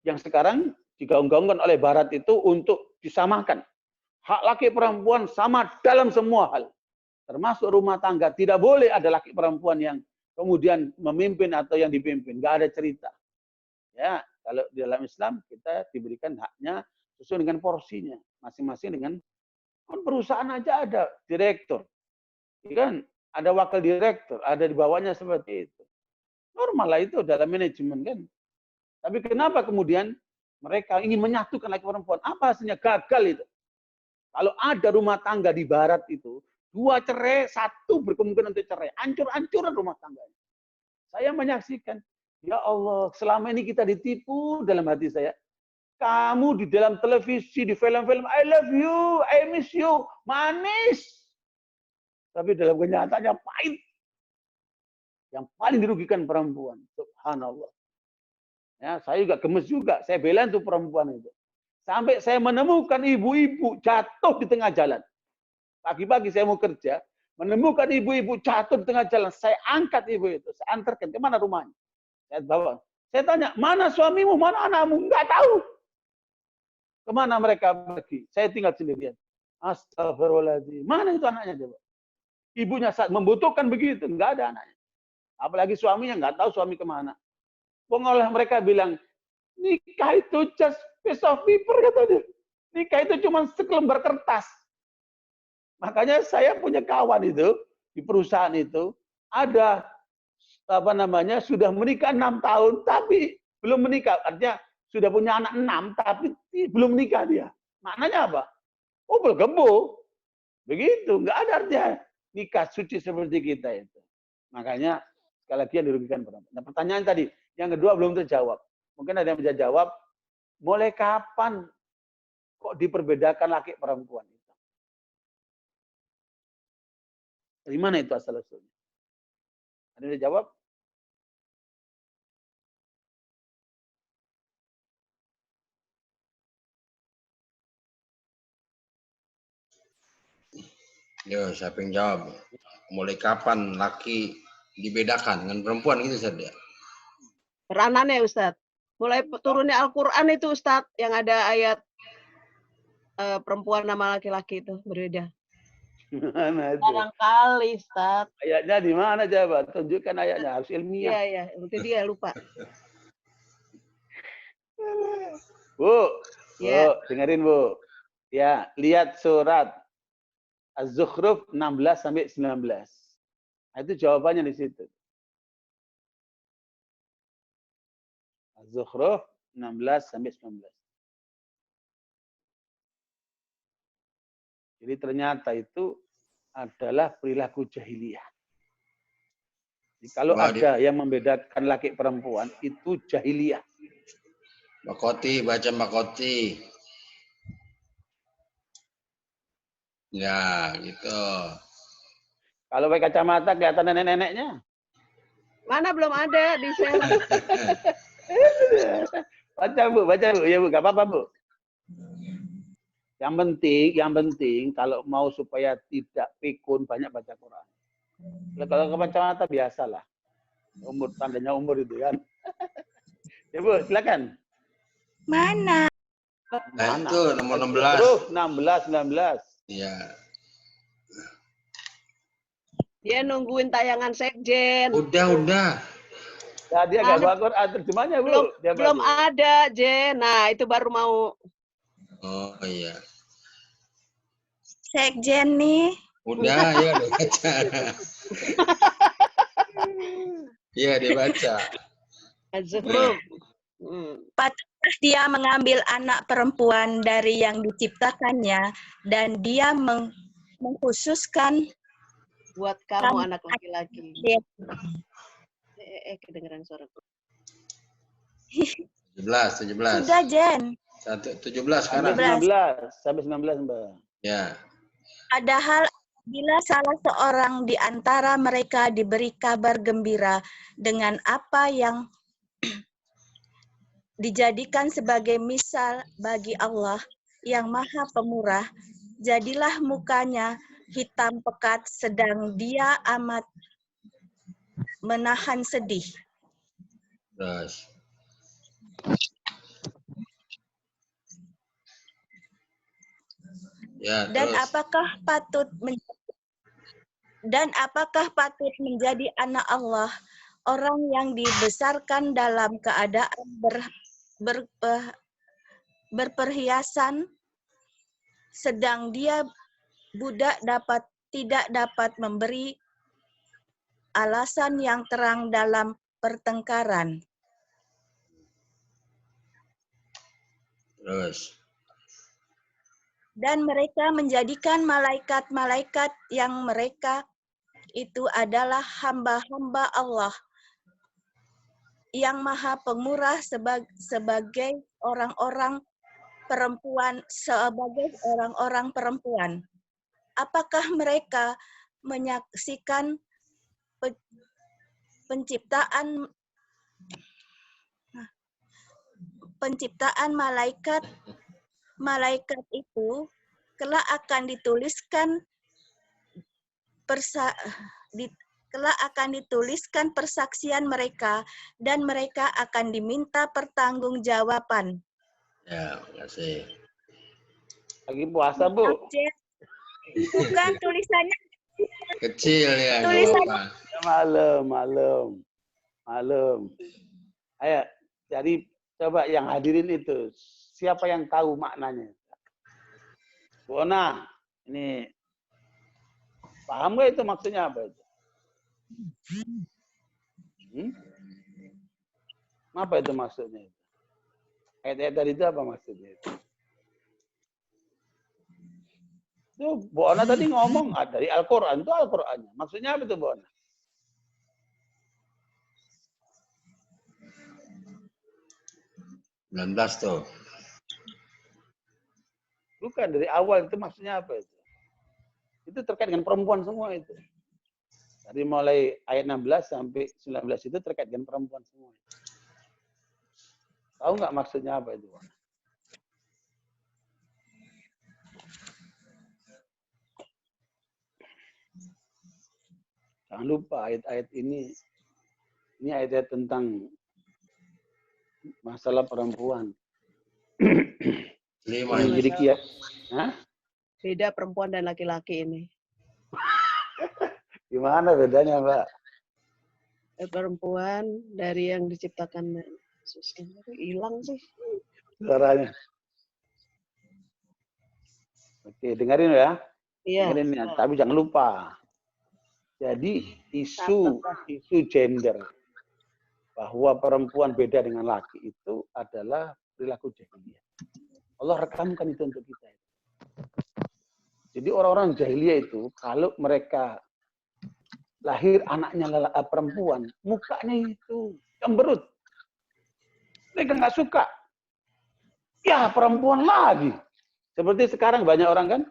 Speaker 2: Yang sekarang digaung-gaungkan oleh Barat itu untuk disamakan. Hak laki perempuan sama dalam semua hal. Termasuk rumah tangga. Tidak boleh ada laki perempuan yang kemudian memimpin atau yang dipimpin. Nggak ada cerita. Ya, kalau di dalam Islam kita diberikan haknya sesuai dengan porsinya. Masing-masing dengan perusahaan aja ada direktur. Kan ada wakil direktur, ada di bawahnya seperti itu. Normal lah itu dalam manajemen kan. Tapi kenapa kemudian mereka ingin menyatukan laki perempuan? Apa hasilnya? Gagal itu. Kalau ada rumah tangga di Barat itu, 2 cerai, 1 berkemungkinan untuk cerai. Hancur-hancuran rumah tangganya. Saya menyaksikan, ya Allah, selama ini kita ditipu dalam hati saya. Kamu di dalam televisi, di film-film, I love you, I miss you, manis. Tapi dalam kenyataannya pahit. Yang paling dirugikan perempuan. Subhanallah. Ya, saya juga gemes juga. Saya bela itu perempuan itu. Sampai saya menemukan ibu-ibu jatuh di tengah jalan. Pagi-pagi saya mau kerja, menemukan ibu-ibu jatuh di tengah jalan. Saya angkat ibu itu, saya antarkan ke mana rumahnya. Saya bawa. Saya tanya, mana suamimu, mana anakmu? Enggak tahu. Kemana mereka pergi? Saya tinggal sendirian. Astagfirullahaladzim. Mana itu anaknya coba? Ibunya saat membutuhkan begitu, enggak ada anaknya. Apalagi suaminya enggak tahu suami kemana. Pengolah mereka bilang, nikah itu just piece of paper katanya. Nikah itu cuma sekelembar kertas. Makanya saya punya kawan itu di perusahaan itu ada sudah menikah 6 tahun tapi belum menikah. Artinya sudah punya anak 6 tapi belum menikah dia. Maknanya apa? Oh, bergembo. Begitu, enggak ada artinya nikah suci seperti kita itu. Makanya sekali lagi yang dirugikan perempuan. Nah, pertanyaan tadi yang kedua belum terjawab. Mungkin ada yang bisa jawab. Mulai kapan kok diperbedakan laki perempuan itu? Dari mana itu asal-usulnya? Ada yang bisa jawab?
Speaker 1: Yo, siapa yang jawab? Mulai kapan laki dibedakan dengan perempuan gitu, Ustaz?
Speaker 3: Peranannya, Ustaz. Mulai turunnya Al-Quran itu, Ustaz, yang ada ayat perempuan sama laki-laki itu berbeda.
Speaker 2: Mana itu?
Speaker 3: Barangkali, Ustaz.
Speaker 2: Ayatnya di mana coba? Tunjukkan ayatnya, harus ilmiah.
Speaker 3: Iya, iya. Itu dia, lupa.
Speaker 2: Bu,
Speaker 3: Ya.
Speaker 2: Bu, dengerin Bu. Ya, lihat surat Az-Zukhruf 16 sampai 19. Nah, itu jawabannya di situ. Az-Zukhruf 16 sampai 19. Jadi ternyata itu adalah perilaku jahiliyah. Jadi kalau ada yang membedakan laki perempuan itu jahiliyah.
Speaker 1: Mbak Koti, baca Mbak Koti. Ya, gitu.
Speaker 2: Kalau pakai kacamata kelihatan nenek-neneknya.
Speaker 3: Mana belum ada di sel.
Speaker 2: Baca Bu, baca Bu. Ya Bu, gak apa-apa Bu. Yang penting kalau mau supaya tidak pikun banyak baca Quran. Kalau ke kacamata biasalah. Tandanya umur itu kan. Ya Bu, silakan.
Speaker 4: Mana?
Speaker 1: Nah, itu nomor 16.
Speaker 2: 16.
Speaker 1: Iya.
Speaker 3: Dia nungguin tayangan Sekjen.
Speaker 1: Udah.
Speaker 2: Ya, dia nggak bawa Quran terjemahnya Bu.
Speaker 3: Belum ada, Jen. Nah, itu baru mau.
Speaker 1: Oh iya.
Speaker 4: Sekjen nih.
Speaker 1: Udah, ya udah baca. Iya, dibaca.
Speaker 3: Az-Zukhruf.
Speaker 4: dia mengambil anak perempuan dari yang diciptakannya dan dia mengkhususkan
Speaker 3: buat kamu anak laki-laki. Kedengeran suaraku.
Speaker 1: 17.
Speaker 4: Sudah, Jen.
Speaker 1: 17 sekarang.
Speaker 2: 19 sampai 19, Mbak.
Speaker 1: Ya.
Speaker 4: Padahal bila salah seorang di antara mereka diberi kabar gembira dengan apa yang dijadikan sebagai misal bagi Allah yang Maha Pemurah, jadilah mukanya hitam pekat sedang dia amat menahan sedih.
Speaker 1: Terus. Ya,
Speaker 4: Dan
Speaker 1: terus.
Speaker 2: apakah patut
Speaker 4: menjadi anak Allah orang yang dibesarkan dalam keadaan berperhiasan, sedang dia budak tidak dapat memberi alasan yang terang dalam pertengkaran.
Speaker 1: Terus.
Speaker 4: Dan mereka menjadikan malaikat-malaikat yang mereka itu adalah hamba-hamba Allah yang Maha Pemurah sebagai orang-orang perempuan. Apakah mereka menyaksikan penciptaan malaikat itu kelak akan dituliskan persaksian mereka dan mereka akan diminta pertanggungjawaban.
Speaker 1: Ya, terima kasih.
Speaker 2: Lagi puasa, Bu.
Speaker 4: Bukan tulisannya
Speaker 1: Kecil ya,
Speaker 4: tulisannya
Speaker 2: malam. Ayo, jadi coba yang hadirin itu, siapa yang tahu maknanya? Bu Ona, ini paham nggak itu maksudnya apa itu? Apa itu maksudnya? Ayat-ayat tadi itu apa maksudnya? Itu Bu Ona tadi ngomong dari Al-Quran, itu Al-Qurannya. Maksudnya apa itu Bu Ona?
Speaker 1: tuh.
Speaker 2: Bukan, dari awal itu maksudnya apa itu? Itu terkait dengan perempuan semua itu. Dari mulai ayat 16 sampai 19 itu terkait dengan perempuan semua. Tahu nggak maksudnya apa itu? Jangan lupa ayat-ayat ini ayat-ayat tentang masalah perempuan. Jadi kiat.
Speaker 3: Beda perempuan dan laki-laki ini.
Speaker 2: Gimana bedanya, Mbak?
Speaker 3: Perempuan dari yang diciptakan hilang sih
Speaker 2: suaranya. Oke, dengerin ya.
Speaker 3: Iya.
Speaker 2: Dengerin ya. Tapi jangan lupa. Jadi isu gender bahwa perempuan beda dengan laki itu adalah perilaku jahiliyah. Allah rekamkan itu untuk kita. Jadi orang-orang jahiliyah itu kalau mereka lahir anaknya perempuan, mukanya itu cemberut. Mereka nggak suka. Ya perempuan lagi. Seperti sekarang banyak orang kan,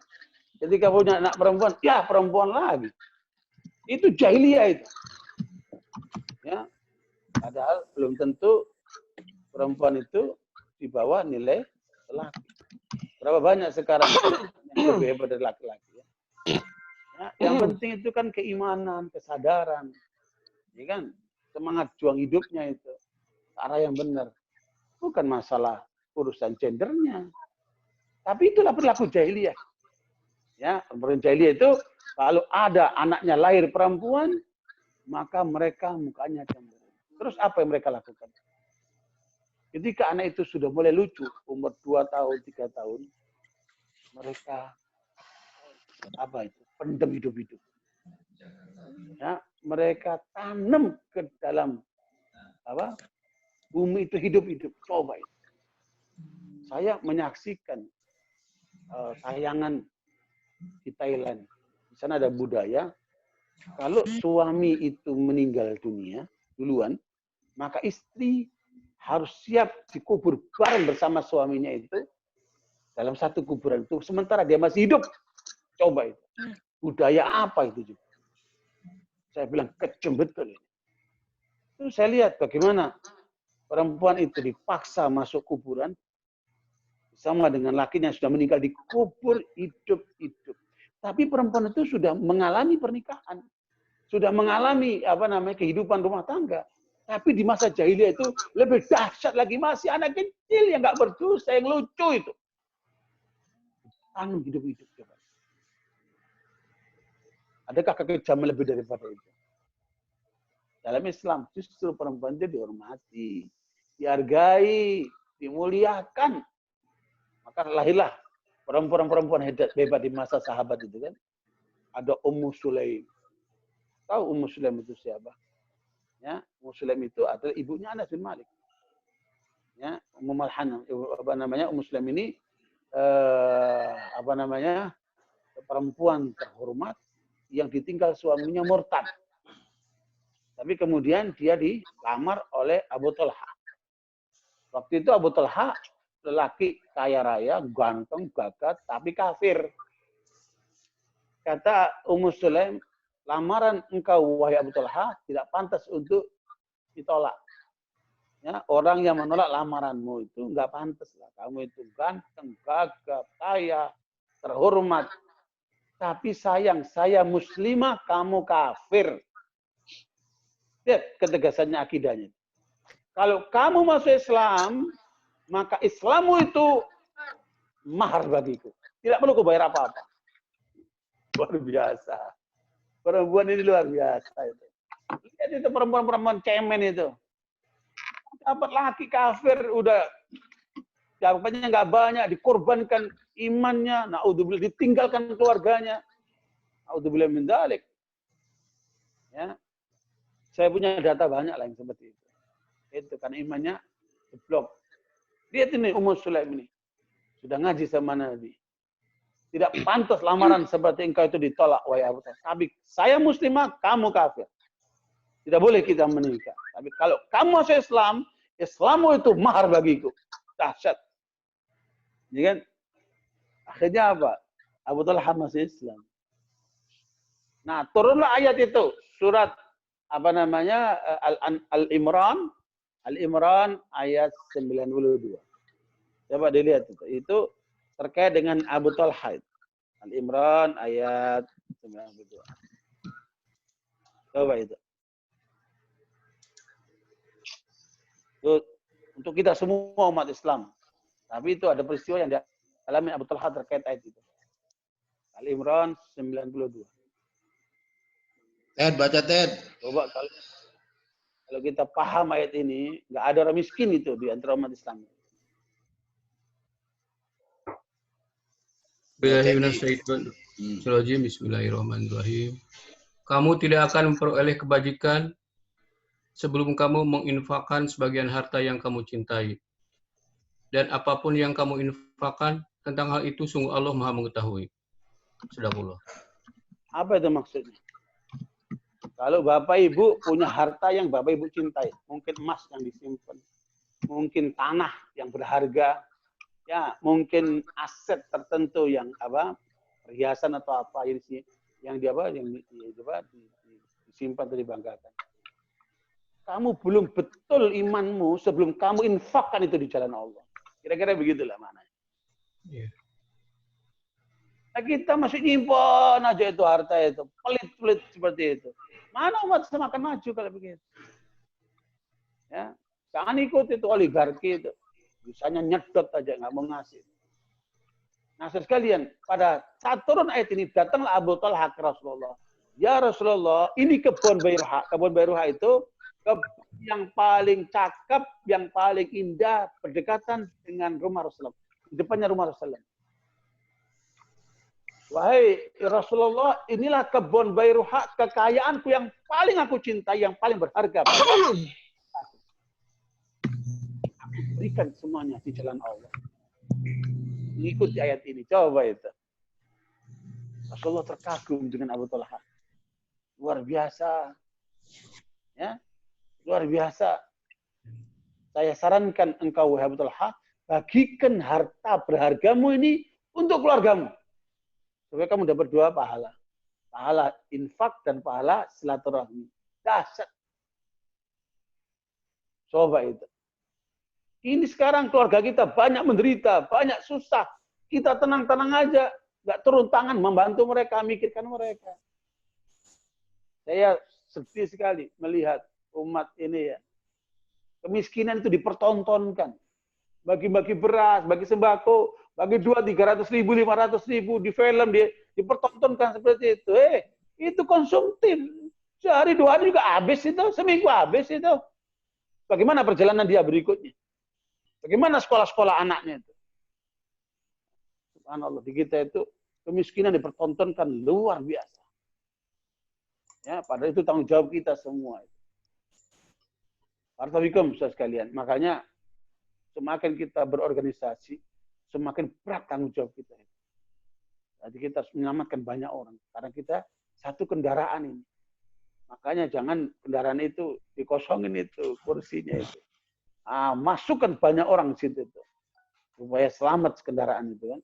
Speaker 2: ketika punya anak perempuan, ya perempuan lagi. Itu jahiliyah itu. Ya, padahal belum tentu perempuan itu di bawah nilai laki. Berapa banyak sekarang yang lebih hebat dari laki-laki. Ya. Ya, yang penting itu kan keimanan, kesadaran, ya kan, semangat juang hidupnya itu arah yang benar. Bukan masalah urusan gendernya. Tapi itulah perilaku jahiliyah. Ya, perilaku jahiliyah itu kalau ada anaknya lahir perempuan, maka mereka mukanya cemberut. Terus apa yang mereka lakukan? Ketika anak itu sudah mulai lucu, umur 2 tahun, 3 tahun, mereka apa itu? Pendem hidup-hidup. Ya, mereka tanam ke dalam bumi itu hidup-hidup. Coba itu. saya menyaksikan tayangan di Thailand. Di sana ada budaya, kalau suami itu meninggal dunia duluan, maka istri harus siap dikubur bareng bersama suaminya itu dalam satu kuburan itu. Sementara dia masih hidup. Coba itu. Budaya apa itu juga? Saya bilang kejam betul ini. Itu saya lihat bagaimana perempuan itu dipaksa masuk kuburan sama dengan lakinya yang sudah meninggal dikubur hidup-hidup. Tapi perempuan itu sudah mengalami pernikahan, sudah mengalami kehidupan rumah tangga. Tapi di masa jahiliyah itu lebih dahsyat lagi, masih anak kecil yang nggak berdosa, yang lucu itu. Tanam hidup-hidup. Adakah kekejaman lebih daripada itu? Dalam Islam justru perempuan itu dihormati, dihargai, dimuliakan. Maka lahirlah perempuan-perempuan hebat di masa sahabat itu kan. Ada Ummu Sulaim. Tahu Ummu Sulaim itu siapa? Ya, Ummu Sulaim itu adalah ibunya Anas bin Malik. Ya, Ummu Malhanah, Ummu Sulaim ini perempuan terhormat yang ditinggal suaminya murtad. Tapi kemudian dia dilamar oleh Abu Talha. Waktu itu Abu Talha lelaki kaya raya, ganteng, gagah, tapi kafir. Kata Ummu Sulaim, lamaran engkau wahai Abu Talha tidak pantas untuk ditolak. Ya, orang yang menolak lamaranmu itu nggak pantas lah. Kamu itu ganteng, gagah, kaya, terhormat. Tapi sayang, saya muslimah, kamu kafir. Lihat ketegasannya akidahnya. Kalau kamu masuk Islam, maka Islammu itu mahar bagiku. Tidak perlu kau bayar apa-apa. Luar biasa. Perempuan ini luar biasa itu. Lihat itu perempuan-perempuan cemen itu. Dapat laki kafir, udah jawabannya nggak banyak, dikorbankan imannya, naudzubillah, ditinggalkan keluarganya. Naudzubillah min dzalik. Ya. Saya punya data banyak lah yang seperti itu. Itu karena imannya jeblok. Lihat ini Ummu Sulaim ini. Sudah ngaji sama Nabi. Tidak pantas lamaran seperti engkau itu ditolak, wahai Abu Talha. Tapi saya muslimah, kamu kafir. Tidak boleh kita menikah. Tapi kalau kamu masuk Islam, Islammu itu mahar bagiku. Dahsyat. Ya kan? Akhirnya apa? Abu Talha masuk Islam. Nah, turunlah ayat itu. Surat Al-Imran. Al-Imran ayat 92. Coba dilihat itu. Itu terkait dengan Abu Talha. Al-Imran ayat 92. Coba itu. Untuk kita semua umat Islam. Tapi itu ada peristiwa yang dialami Abu Talha terkait ayat itu. Al-Imran 92.
Speaker 1: Ted, baca Ted.
Speaker 2: Coba kalau kita paham ayat ini, nggak ada orang miskin itu di antara umat Islam.
Speaker 5: Bismillahirrahmanirrahim. Kamu tidak akan memperoleh kebajikan sebelum kamu menginfakkan sebagian harta yang kamu cintai. Dan apapun yang kamu infakkan, tentang hal itu sungguh Allah Maha mengetahui. Sadaqallah.
Speaker 2: Apa itu maksudnya? Kalau Bapak Ibu punya harta yang Bapak Ibu cintai, mungkin emas yang disimpan, mungkin tanah yang berharga, ya mungkin aset tertentu yang perhiasan atau apa yang disimpan atau dibanggakan. Kamu belum betul imanmu sebelum kamu infakkan itu di jalan Allah. Kira-kira begitulah maknanya.
Speaker 5: Yeah.
Speaker 2: Nah, kita masih nyimpan aja itu harta itu, pelit-pelit seperti itu. Mana umat semakin maju kalau begitu? Ya, jangan ikut itu oligarki itu. Bisanya nyedot aja, nggak mau ngasih. Nah, sekalian, pada saat turun ayat ini, datanglah Abu Talha ke Rasulullah. Ya Rasulullah, ini kebun Bayruha. Kebun Bayruha itu yang paling cakep, yang paling indah, berdekatan dengan rumah Rasulullah. Di depannya rumah Rasulullah. Wahai Rasulullah, inilah kebun Bayruha, kekayaanku yang paling aku cintai, yang paling berharga. Berikan semuanya di jalan Allah. Mengikuti ayat ini. Coba itu. Rasulullah terkagum dengan Abu Talha. Luar biasa. Ya, luar biasa. Saya sarankan engkau, wahai Abu Talha, bagikan harta berhargamu ini untuk keluargamu. Supaya kamu dapat 2 pahala. Pahala infak dan pahala silaturahmi. Dahsyat. Coba itu. Ini sekarang keluarga kita banyak menderita, banyak susah. Kita tenang-tenang aja. Nggak turun tangan membantu mereka, mikirkan mereka. Saya sedih sekali melihat umat ini ya. Kemiskinan itu dipertontonkan. Bagi-bagi beras, bagi sembako, bagi 200.000, 300.000, 500.000 di film dipertontonkan seperti itu. Itu konsumtif. Sehari 2 hari juga habis itu, seminggu habis itu. Bagaimana perjalanan dia berikutnya? Bagaimana sekolah-sekolah anaknya itu? Subhanallah, di kita itu kemiskinan dipertontonkan luar biasa. Ya, padahal itu tanggung jawab kita semua. Barakallahu sekalian. Makanya semakin kita berorganisasi, semakin berat tanggung jawab kita. Jadi kita harus menyelamatkan banyak orang. Karena kita satu kendaraan ini. Makanya jangan kendaraan itu dikosongin itu kursinya itu. Masukkan banyak orang di situ itu. Supaya selamat kendaraan itu kan.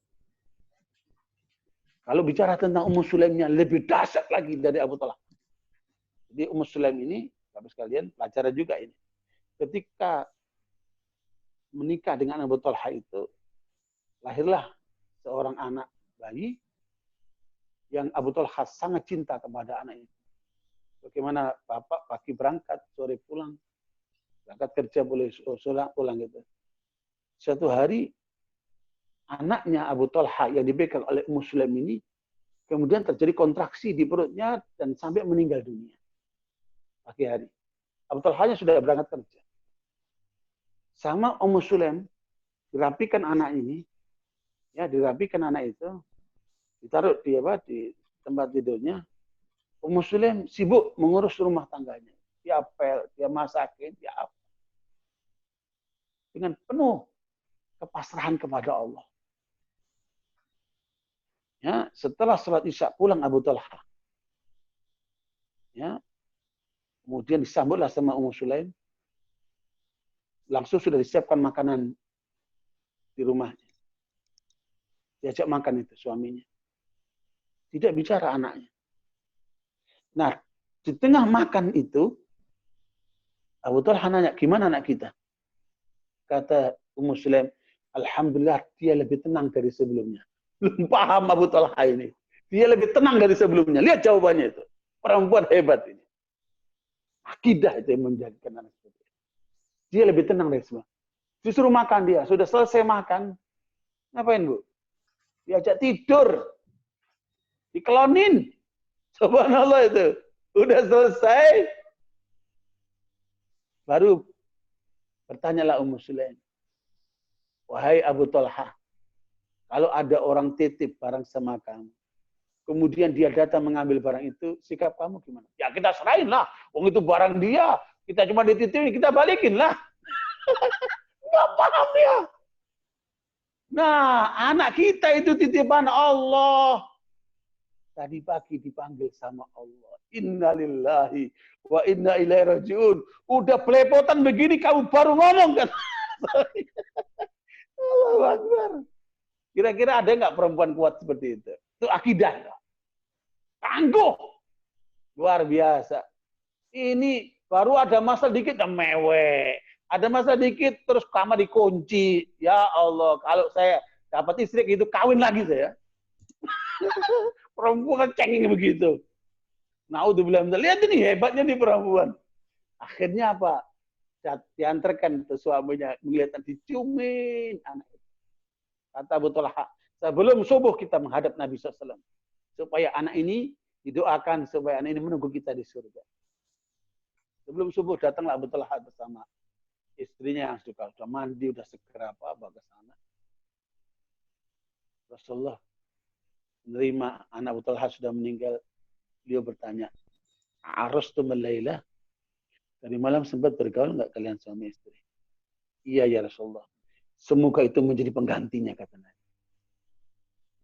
Speaker 2: Kalau bicara tentang Ummu Sulaimnya lebih dahsyat lagi dari Abu Talha. Jadi Ummu Sulaim ini, Bapak sekalian, pelajaran juga ini. Ketika menikah dengan Abu Talha itu, lahirlah seorang anak bayi yang Abu Talha sangat cinta kepada anak itu. Bagaimana bapak pagi berangkat, sore pulang. Berangkat kerja boleh pulang gitu. Suatu hari anaknya Abu Talha yang dipegang oleh Ummu Sulaim ini kemudian terjadi kontraksi di perutnya dan sampai meninggal dunia. Pagi hari. Abu Talha sudah berangkat kerja. Sama Ummu Sulaim dirapikan anak ini, ya dirapikan anak itu, ditaruh di tempat tidurnya. Ummu Sulaim sibuk mengurus rumah tangganya. Dia apel, dia masakin, dia apa. Dengan penuh kepasrahan kepada Allah. Ya, setelah sholat Isya pulang Abu Talha. Ya, kemudian disambutlah sama Ummu Sulaim. Langsung sudah disiapkan makanan di rumahnya. Diajak makan itu suaminya. Tidak bicara anaknya. Nah, di tengah makan itu, Abu Talha nanya, gimana anak kita? Kata Ummu Sulaim, alhamdulillah dia lebih tenang dari sebelumnya. Belum paham Abu Talha ini. Dia lebih tenang dari sebelumnya. Lihat jawabannya itu. Perempuan hebat ini. Akidah itu yang menjadikan anak seperti itu. Dia lebih tenang dari semua. Disuruh makan dia. Sudah selesai makan. Ngapain, Bu? Diajak tidur. Dikelonin. Subhanallah itu. Udah selesai. Baru bertanyalah Ummu Sulaim. Wahai Abu Talha. Kalau ada orang titip barang sama kamu. Kemudian dia datang mengambil barang itu. Sikap kamu gimana? Ya kita serahin lah. Wong itu barang dia. Kita cuma dititipin. Kita balikin lah. Nggak paham dia. Nah, anak kita itu titipan Allah. Tadi pagi dipanggil sama Allah. Innalillahi wa inna ilaihi rajiun. Udah pelepotan begini kamu baru ngomong kan? Allahu Akbar. Kira-kira ada nggak perempuan kuat seperti itu? Itu akidah. Tangguh. Luar biasa. Ini baru ada masalah dikit dan mewek. Ada masalah dikit terus kamar dikunci. Ya Allah, kalau saya dapat istri gitu kawin lagi saya. Perempuan cengeng begitu. Naudzubillah. Lihat ini hebatnya nih perempuan. Akhirnya apa? Diantarkan ke suaminya, melihat diciumin anak itu. Kata Abu Talha, sebelum subuh kita menghadap Nabi SAW. Supaya anak ini didoakan, supaya anak ini menunggu kita di surga. Sebelum subuh datanglah Abu Talha bersama istrinya yang sudah mandi, sudah segera apa ke sana. Rasulullah menerima anak Abu Talha sudah meninggal. Beliau bertanya, Arastum al-lailah? Tadi malam sempat bergaul nggak kalian suami istri? Iya ya Rasulullah. Semoga itu menjadi penggantinya, kata Nabi.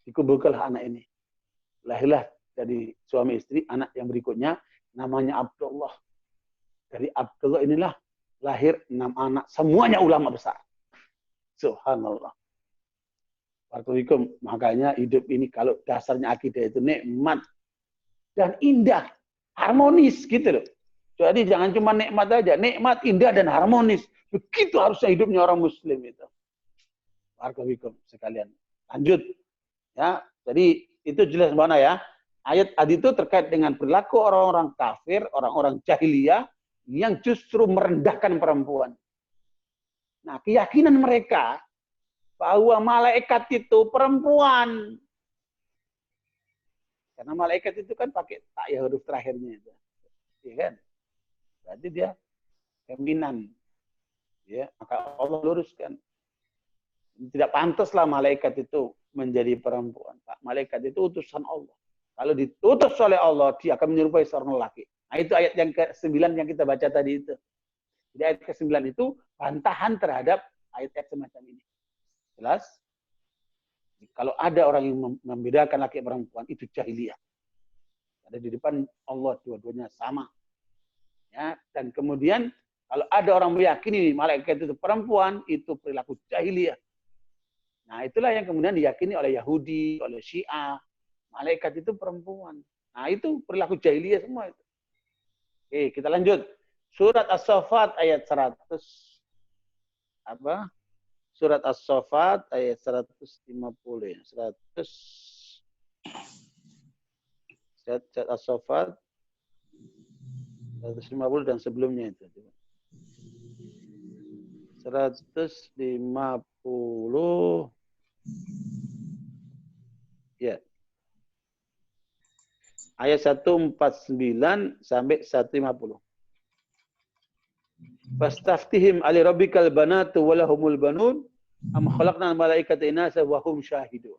Speaker 2: Dikuburkanlah anak ini. Lahirlah dari suami istri, anak yang berikutnya namanya Abdullah. Dari Abdullah inilah lahir 6 anak, semuanya ulama besar. Subhanallah. Barakallahu, makanya hidup ini kalau dasarnya akidah itu nikmat dan indah, harmonis gitu loh. Jadi jangan cuma nikmat aja, nikmat, indah dan harmonis. Begitu harusnya hidupnya orang muslim itu. Barakallahu sekalian. Lanjut. Ya, jadi itu jelas mana ya? Ayat tadi itu terkait dengan perilaku orang-orang kafir, orang-orang jahiliyah yang justru merendahkan perempuan. Nah, keyakinan mereka bahwa malaikat itu perempuan. Karena malaikat itu kan pakai tak ya huruf terakhirnya itu. Ya kan? Berarti dia feminan. Ya, maka Allah luruskan. Tidak pantaslah malaikat itu menjadi perempuan. Pak, malaikat itu utusan Allah. Kalau ditutus oleh Allah, dia akan menyerupai seorang lelaki. Nah, itu ayat yang ke-9 yang kita baca tadi itu. Jadi ayat ke-9 itu bantahan terhadap ayat-ayat semacam ini. Jelas? Kalau ada orang yang membedakan laki perempuan, itu jahiliyah. Ada di depan Allah, dua-duanya sama. Ya, dan kemudian kalau ada orang meyakini malaikat itu perempuan, itu perilaku jahiliyah. Nah, itulah yang kemudian diyakini oleh Yahudi, oleh Syiah. Malaikat itu perempuan. Nah, itu perilaku jahiliyah semua itu. Oke, kita lanjut. Surat As-Saffat ayat 100. Apa? Surat As-Saffat ayat 150 ya. 100. Surat As-Saffat 150 dan sebelumnya itu. 150. Ya. Ayat 149 sampai 150. Fastaftihim ali rabbikal banatu wa lahumul banun am khalaqnal malaikata inasa wa hum syahidun.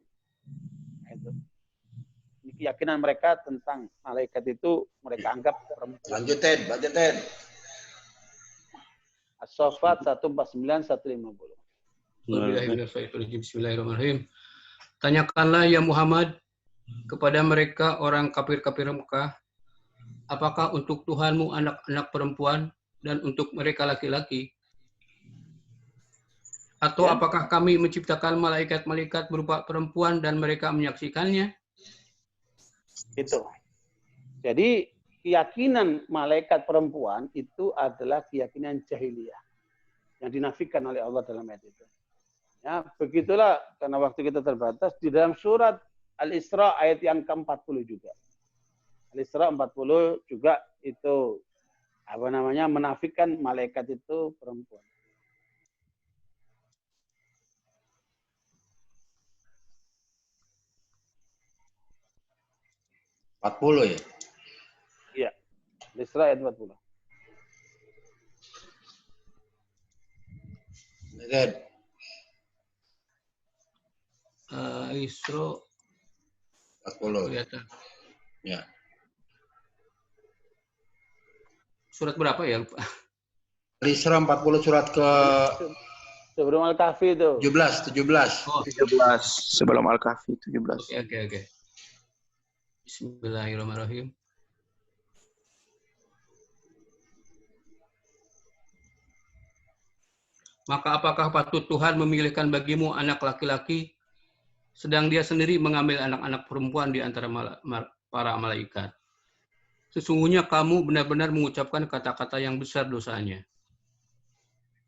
Speaker 2: Itu. Ini keyakinan mereka tentang malaikat itu mereka anggap perempuan.
Speaker 1: Lanjutin, lanjutin.
Speaker 2: As-Saffat 149 150.
Speaker 5: Bismillahirrahmanirrahim. Tanyakanlah ya Muhammad kepada mereka orang kafir-kafir Mekah, apakah untuk Tuhanmu anak-anak perempuan dan untuk mereka laki-laki? Atau apakah kami menciptakan malaikat-malaikat berupa perempuan dan mereka menyaksikannya?
Speaker 2: Itu. Jadi keyakinan malaikat perempuan itu adalah keyakinan jahiliyah yang dinafikan oleh Allah dalam ayat itu. Ya, begitulah karena waktu kita terbatas di dalam surat Al-Isra ayat yang ke-40 juga. Al-Isra 40 juga itu menafikan malaikat itu perempuan.
Speaker 1: ya?
Speaker 2: Iya. Al-Isra ayat 40.
Speaker 5: Isra
Speaker 1: 40.
Speaker 5: Kelihatan.
Speaker 1: Ya.
Speaker 5: Surat berapa ya? Lupa.
Speaker 1: Al-Isra 40 surat ke
Speaker 2: sebelum Al-Kahfi itu.
Speaker 1: 17.
Speaker 6: Oh. 17 sebelum Al-Kahfi 17.
Speaker 5: Oke. Bismillahirrahmanirrahim. Maka apakah patut Tuhan memilihkan bagimu anak laki-laki, sedang dia sendiri mengambil anak-anak perempuan di antara para malaikat? Sesungguhnya kamu benar-benar mengucapkan kata-kata yang besar dosanya.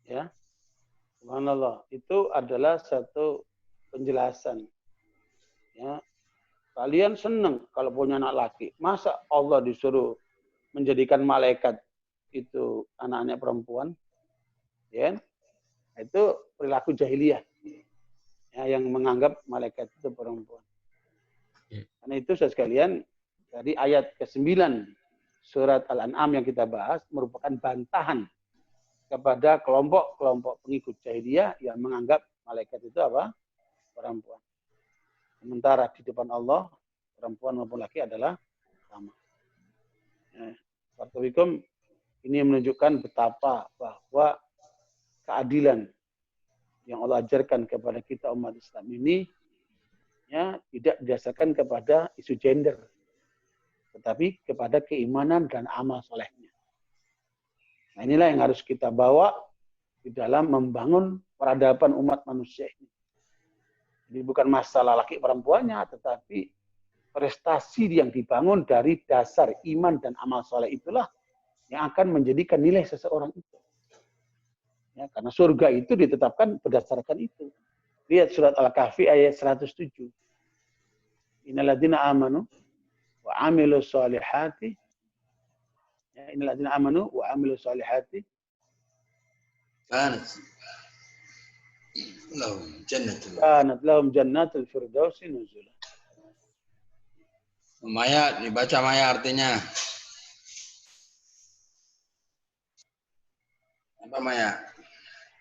Speaker 2: Ya, subhanallah. Itu adalah satu penjelasan. Ya, kalian senang kalau punya anak laki. Masa Allah disuruh menjadikan malaikat itu anak-anak perempuan? Ya, itu perilaku jahiliyah. Ya, yang menganggap malaikat itu perempuan. Karena itu saya sekalian, dari ayat ke-9 surat Al-An'am yang kita bahas merupakan bantahan kepada kelompok-kelompok pengikut jahiliyah yang menganggap malaikat itu apa? Perempuan. Sementara di depan Allah, perempuan maupun laki adalah sama. Ini menunjukkan betapa bahwa keadilan yang Allah ajarkan kepada kita umat Islam ini ya tidak didasarkan kepada isu gender, tetapi kepada keimanan dan amal solehnya. Nah, inilah yang harus kita bawa di dalam membangun peradaban umat manusia ini. Jadi bukan masalah laki perempuannya, tetapi prestasi yang dibangun dari dasar iman dan amal soleh itulah yang akan menjadikan nilai seseorang itu. Ya, karena surga itu ditetapkan berdasarkan itu. Lihat surat Al-Kahfi ayat 107. Innalladzina amanu wa amilus solihati. Ya, innalladzina amanu wa amilus solihati.
Speaker 1: Kanat
Speaker 2: lahum jannatul firdausi nuzula.
Speaker 1: Maya, dibaca Maya artinya. Apa Maya?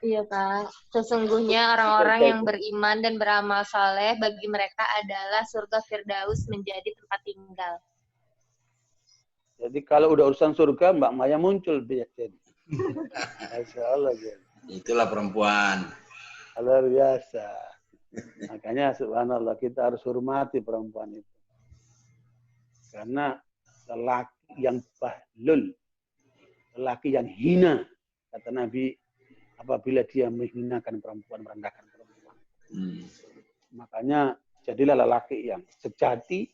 Speaker 7: Iya Pak, sesungguhnya orang-orang yang beriman dan beramal saleh bagi mereka adalah surga Firdaus menjadi tempat tinggal.
Speaker 2: Jadi kalau udah urusan surga, Mbak Maya muncul biasanya. Masya Allah.
Speaker 1: Itulah perempuan.
Speaker 2: Luar biasa. Makanya subhanallah kita harus hormati perempuan itu. Karena lelaki yang bahlul, lelaki yang hina, kata Nabi, apabila dia menghinakan perempuan, merendahkan perempuan. Makanya jadilah lelaki yang sejati,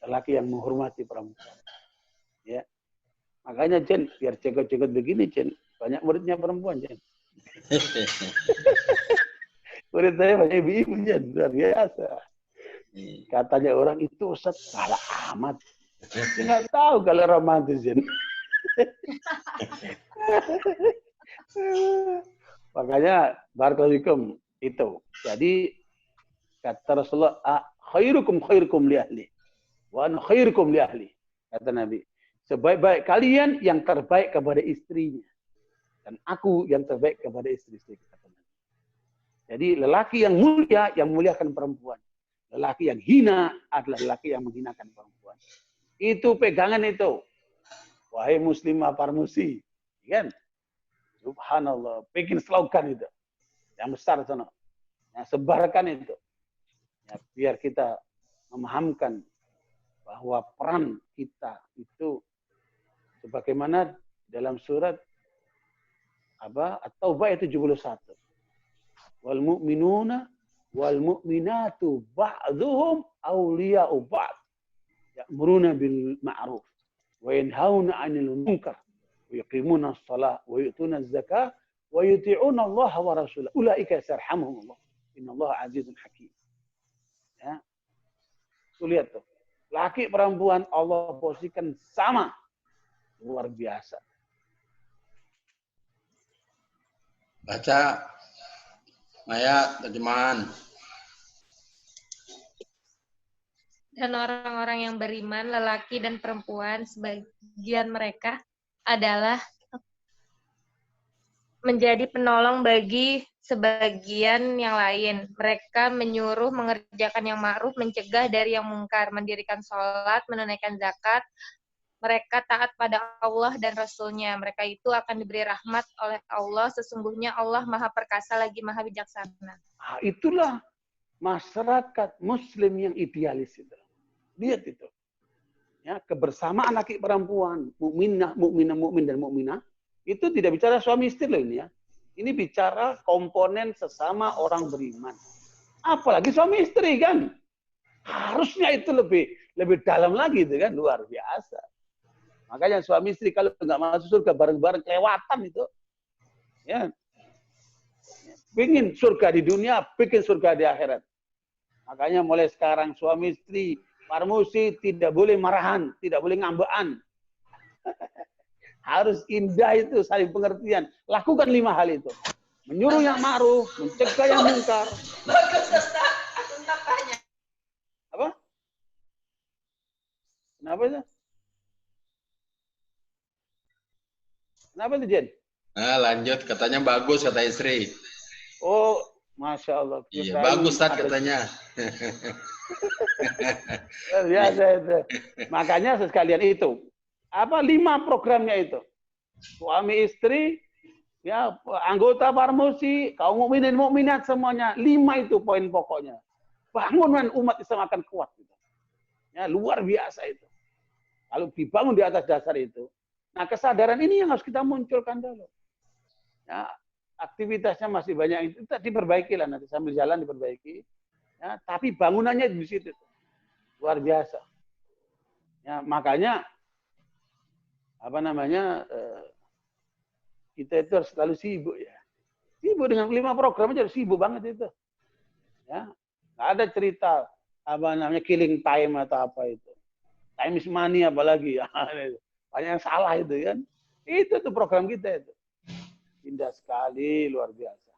Speaker 2: lelaki yang menghormati perempuan. Ya, makanya Jen, biar jenggot-jenggot begini Jen, banyak muridnya perempuan Jen. Murid saya banyak ibu-ibu Jen, luar biasa. Katanya orang itu Ustaz salah amat. Saya nggak tahu kalau romantis Jen. Makanya barakallahu itu. Jadi kata Rasulullah, khairukum li ahli wa ana khairukum li ahli. Kata Nabi, sebaik-baik kalian yang terbaik kepada istrinya dan aku yang terbaik kepada istri-istri. Kata Nabi. Jadi lelaki yang mulia yang memuliakan perempuan. Lelaki yang hina adalah lelaki yang menghinakan perempuan. Itu pegangan itu. Wahai muslimah parmusi, kan? Subhanallah, bikin slogan itu. Yang besar sana. Yang sebarkan itu. Ya, biar kita memahamkan bahwa peran kita itu sebagaimana dalam surat At-Taubah ayat 71. Wal mu'minuna wal mu'minatu ba'dhuhum awliya'u ba'd. Ya'muruna bil ma'ruf wa yanhauna 'anil munkar. ويقيمون الصلاة ويؤتون الزكاة ويطيعون الله ورسوله أولئك سيرحمهم الله إن الله عزيز حكيم. Ya. Lihat tuh. Laki perempuan Allah posisikan sama. Luar biasa.
Speaker 1: Baca Maya terjemahan.
Speaker 7: Dan orang-orang yang beriman, lelaki dan perempuan, sebagian mereka adalah menjadi penolong bagi sebagian yang lain. Mereka menyuruh mengerjakan yang ma'ruf, mencegah dari yang mungkar, mendirikan sholat, menunaikan zakat. Mereka taat pada Allah dan Rasul-Nya. Mereka itu akan diberi rahmat oleh Allah. Sesungguhnya Allah Maha Perkasa lagi Maha Bijaksana.
Speaker 2: Itulah masyarakat Muslim yang idealis itu. Lihat itu. Ya, kebersamaan laki perempuan, mukmin dan mukminah, itu tidak bicara suami istri loh ini ya. Ini bicara komponen sesama orang beriman. Apalagi suami istri kan. Harusnya itu lebih dalam lagi itu kan, luar biasa. Makanya suami istri kalau nggak masuk surga bareng-bareng kelewatan itu. Ya. Bikin surga di dunia, bikin surga di akhirat. Makanya mulai sekarang suami istri parmusi tidak boleh marahan, tidak boleh ngambekan. Harus indah itu, saling pengertian. Lakukan 5 hal itu. Menyuruh yang ma'ruf, mencegah yang mungkar. Apa? Kenapa itu? Kenapa itu, Jen?
Speaker 1: Nah, lanjut. Katanya bagus, kata istri.
Speaker 2: Oh, Masya Allah.
Speaker 1: Iya, bagus, Tad, katanya.
Speaker 2: Biasa itu. Makanya sekalian itu. 5 programnya itu? Suami istri Ya, anggota Parmusi, kaum mukminin mukminat semuanya, 5 itu poin pokoknya. Bangunan umat Islam akan kuat. Ya, luar biasa itu. Kalau dibangun di atas dasar itu. Nah, kesadaran ini yang harus kita munculkan dulu. Ya, aktivitasnya masih banyak, itu diperbaiki lah nanti sambil jalan diperbaiki. Ya, tapi bangunannya di situ. Luar biasa. Ya, makanya kita itu harus selalu sibuk ya. Sibuk dengan 5 program aja sibuk banget itu. Ya, nggak ada cerita killing time atau apa itu. Time is money apalagi ya. Banyak yang salah itu kan. Itu tuh program kita itu. Indah sekali, luar biasa.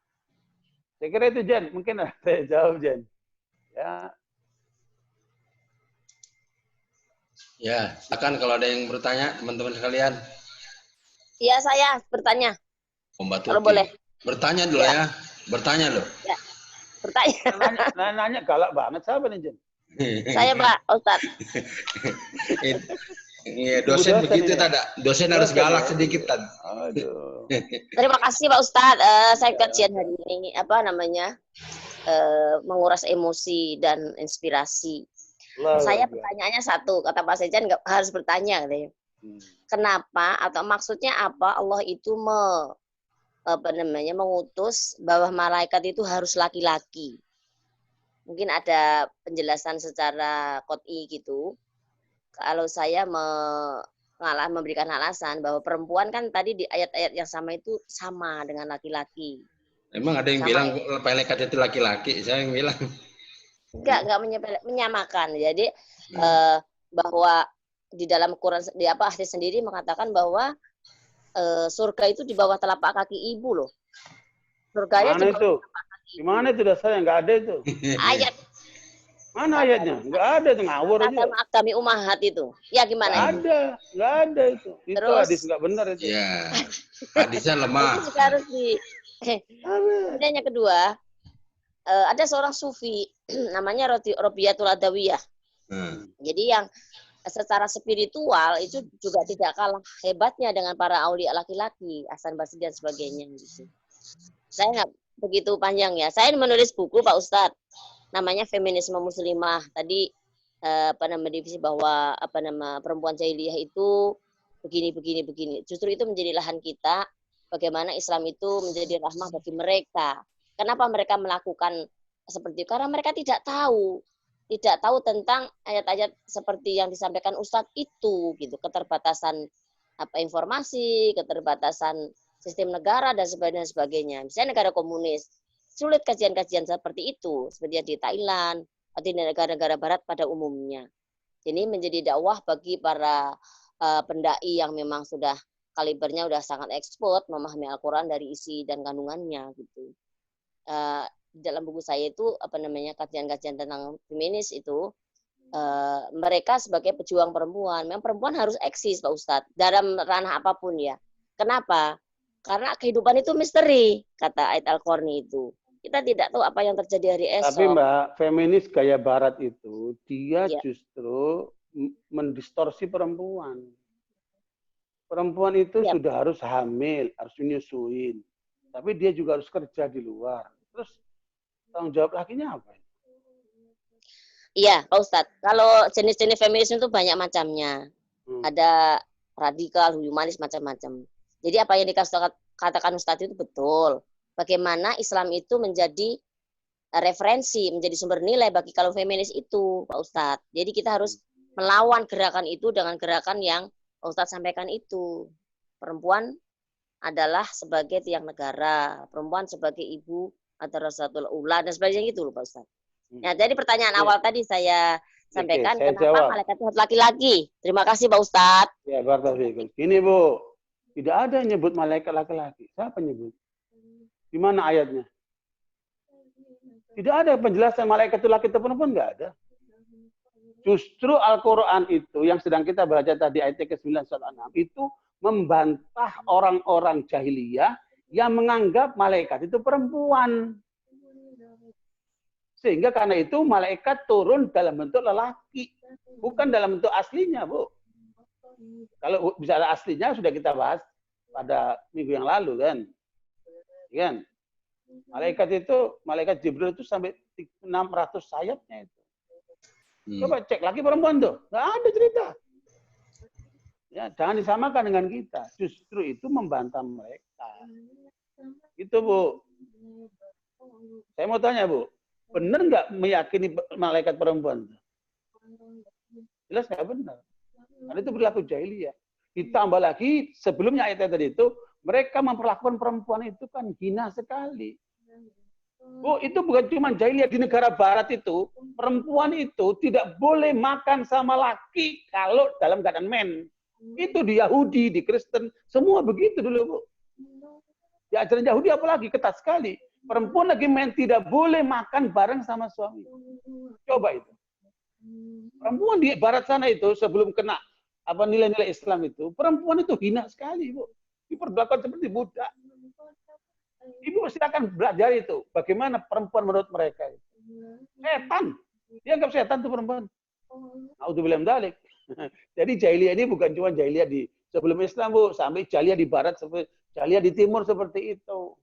Speaker 2: Saya kira itu Jen, mungkin saya jawab Jen. Ya.
Speaker 1: Ya, silakan kalau ada yang bertanya teman-teman sekalian.
Speaker 8: Iya, saya bertanya.
Speaker 1: Kalau boleh. Bertanya dulu ya. Bertanya loh.
Speaker 8: Ya. Bertanya.
Speaker 2: Nanya galak banget, siapa nih Jen?
Speaker 8: Saya Pak Ustadz.
Speaker 1: Iya, dosen begitu tadi. Dosen harus galak sedikit tadi.
Speaker 2: Aduh.
Speaker 8: Terima kasih Pak Ustadz. Saya kajian hari ini menguras emosi dan inspirasi. Saya pertanyaannya satu, kata Pak Sejan nggak harus bertanya, katanya. Kenapa atau maksudnya apa Allah itu mengutus bahwa malaikat itu harus laki-laki? Mungkin ada penjelasan secara qot'i gitu. Kalau saya memberikan alasan bahwa perempuan kan tadi di ayat-ayat yang sama itu sama dengan laki-laki.
Speaker 1: Emang ada yang sama bilang malaikat itu laki-laki? Saya yang bilang.
Speaker 8: Enggak menyamakan. Jadi bahwa di dalam Quran hadis sendiri mengatakan bahwa surga itu di bawah telapak kaki ibu loh. Surganya
Speaker 2: mana itu? Gimana itu dasarnya? Enggak ada itu.
Speaker 8: Ayat.
Speaker 2: Mana ayatnya? Enggak ada, itu ngawur aja.
Speaker 8: Kami umahat itu. Ya gimana?
Speaker 2: Enggak ada itu. Itu hadis enggak benar itu.
Speaker 1: Ya. Hadisnya lemah.
Speaker 8: Itu harus di kemudian yang kedua, ada seorang sufi namanya Robiatul Adawiyah. Jadi yang secara spiritual itu juga tidak kalah hebatnya dengan para aulia laki-laki, Hasan Basri dan sebagainya gitu. Saya nggak begitu panjang ya. Saya menulis buku Pak Ustadz, namanya Feminisme Muslimah. Tadi divisi bahwa perempuan jahiliyah itu begini. Justru itu menjadi lahan kita. Bagaimana Islam itu menjadi rahmah bagi mereka. Kenapa mereka melakukan seperti itu? Karena mereka tidak tahu tentang ayat-ayat seperti yang disampaikan Ustadz itu, gitu. Keterbatasan informasi, keterbatasan sistem negara dan sebagainya. Misalnya negara komunis, sulit kajian-kajian seperti itu, seperti di Thailand atau di negara-negara Barat pada umumnya. Ini menjadi dakwah bagi para pendai yang memang sudah kalibernya sudah sangat ekspor, memahami Al-Quran dari isi dan kandungannya, gitu. Dalam buku saya itu kajian-kajian tentang feminis itu mereka sebagai pejuang perempuan, memang perempuan harus eksis Pak Ustadz dalam ranah apapun ya. Kenapa? Karena kehidupan itu misteri, kata ayat Al-Qarni itu. Kita tidak tahu apa yang terjadi hari esok.
Speaker 2: Tapi Mbak, feminis gaya Barat itu dia justru mendistorsi perempuan. Perempuan itu sudah harus hamil, harus menyusuin, tapi dia juga harus kerja di luar. Terus tanggung jawab lakinya apa?
Speaker 8: Iya, Pak Ustadz. Kalau jenis-jenis feminisme itu banyak macamnya. Ada radikal, humanis, macam-macam. Jadi apa yang dikatakan Ustadz itu betul. Bagaimana Islam itu menjadi referensi, menjadi sumber nilai bagi kaum feminis itu, Pak Ustadz. Jadi kita harus melawan gerakan itu dengan gerakan yang Pak Ustadz sampaikan itu. Perempuan adalah sebagai tiang negara, perempuan sebagai ibu atau Rasatul Ula dan sebagainya gitu loh Pak Ustadz. Nah, jadi pertanyaan awal tadi saya sampaikan, kenapa malaikat itu laki-laki? Terima kasih Pak Ustadz.
Speaker 2: Ya, barakallahu. Ini Bu, tidak ada yang nyebut malaikat laki-laki. Siapa nyebut? Di mana ayatnya? Tidak ada penjelasan malaikat itu laki atau perempuan, nggak ada. Justru Al-Quran itu yang sedang kita baca tadi ayat ke-9 surat An-An'am itu membantah orang-orang jahiliyah yang menganggap malaikat itu perempuan. Sehingga karena itu malaikat turun dalam bentuk lelaki, bukan dalam bentuk aslinya, Bu. Kalau bicara aslinya sudah kita bahas pada minggu yang lalu kan. Kan? Malaikat Jibril itu sampai 600 sayapnya itu. Coba cek lagi perempuan tuh, nggak ada cerita. Ya, jangan disamakan dengan kita. Justru itu membantah mereka. Itu Bu. Saya mau tanya Bu, benar nggak meyakini malaikat perempuan? Jelas nggak benar. Karena itu berlaku jahiliyah. Ditambah lagi sebelumnya ayat tadi itu, mereka memperlakukan perempuan itu kan hina sekali. Oh, itu bukan cuma jahiliyah di negara barat itu, perempuan itu tidak boleh makan sama laki kalau dalam keadaan men. Itu di Yahudi, di Kristen, semua begitu dulu, Bu. Di ajaran Yahudi apalagi ketat sekali. Perempuan lagi men tidak boleh makan bareng sama suami. Coba itu. Perempuan di barat sana itu sebelum kena nilai-nilai Islam itu, perempuan itu hina sekali, Bu. Diperlakukan seperti budak. Ibu silakan belajar itu. Bagaimana perempuan menurut mereka itu. Setan. Dianggap setan itu perempuan. Naudzubillah min dzalik. Jadi jahiliyah ini bukan cuma jahiliyah di sebelum Islam, Bu, sampai jahiliyah di barat, jahiliyah di timur seperti itu.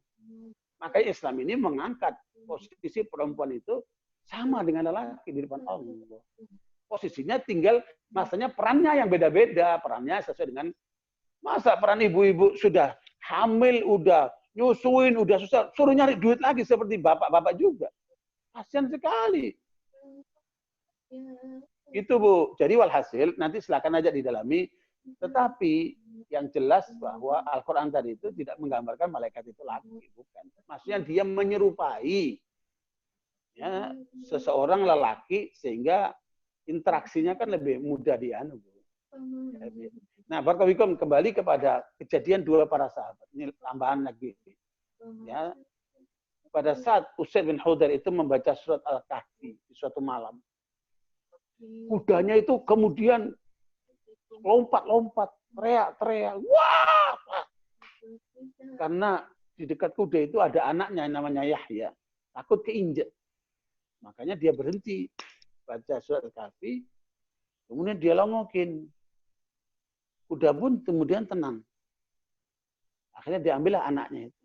Speaker 2: Makanya Islam ini mengangkat posisi perempuan itu sama dengan lelaki di depan Allah. Posisinya tinggal masanya perannya yang beda-beda, perannya sesuai dengan masa peran ibu-ibu sudah hamil, udah nyusuin, udah susah, suruh nyari duit lagi seperti bapak-bapak juga. Kasian sekali. Itu Bu. Jadi walhasil nanti silakan aja didalami. Tetapi yang jelas bahwa Al-Quran tadi itu tidak menggambarkan malaikat itu laki, bukan. Maksudnya dia menyerupai ya, seseorang lelaki sehingga interaksinya kan lebih mudah dianu. Nah, barakallahu kembali kepada kejadian dua para sahabat. Ini tambahan lagi. Ya. Pada saat Usaid bin Hudayr itu membaca surat Al-Kahfi di suatu malam. Kudanya itu kemudian lompat-lompat, teriak-teriak. Wah! Karena di dekat kuda itu ada anaknya yang namanya Yahya. Takut keinjek. Makanya dia berhenti baca surat Al-Kahfi. Kemudian dia longokin. Kuda pun kemudian tenang. Akhirnya diambillah anaknya itu.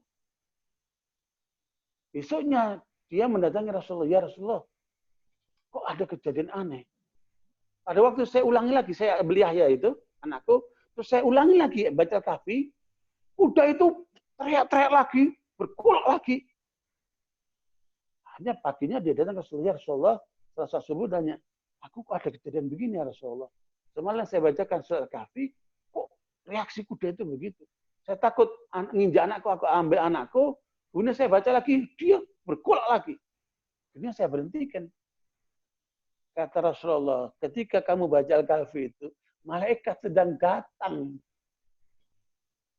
Speaker 2: Besoknya dia mendatangi Rasulullah. Ya Rasulullah, kok ada kejadian aneh? Pada waktu saya ulangi lagi, saya beli Yahya itu, anakku, terus saya ulangi lagi baca Kahfi, kuda itu teriak-teriak lagi, bergolak lagi. Akhirnya paginya dia datang ke Rasulullah. Ya Rasulullah, selesai subuh tanya, aku kok ada kejadian begini ya Rasulullah? Semalam saya bacakan surat Kahfi, kok reaksi kuda itu begitu? Saya takut nginjak anakku, aku ambil anakku, kemudian saya baca lagi, dia bergolak lagi. Kemudian saya berhentikan. Kata Rasulullah, ketika kamu baca Al-Kahfi itu, malaikat sedang datang.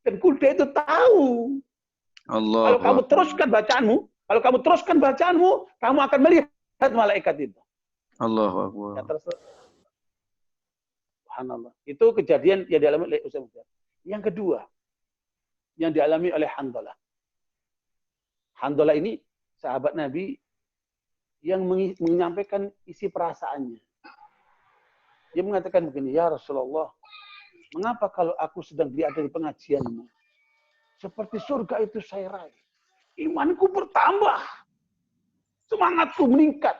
Speaker 2: Dan kuda itu tahu.
Speaker 6: Allah.
Speaker 2: Kalau kamu teruskan bacaanmu, kamu akan melihat malaikat itu.
Speaker 6: Allah.
Speaker 2: Kata Rasulullah. Subhanallah. Itu kejadian yang dialami oleh Usaid bin Hudayr. Yang kedua, yang dialami oleh Handalah. Handalah ini sahabat Nabi yang menyampaikan isi perasaannya. Dia mengatakan begini, ya Rasulullah, mengapa kalau aku sedang berada di pengajianmu, seperti surga itu saya raih. Imanku bertambah, semangatku meningkat.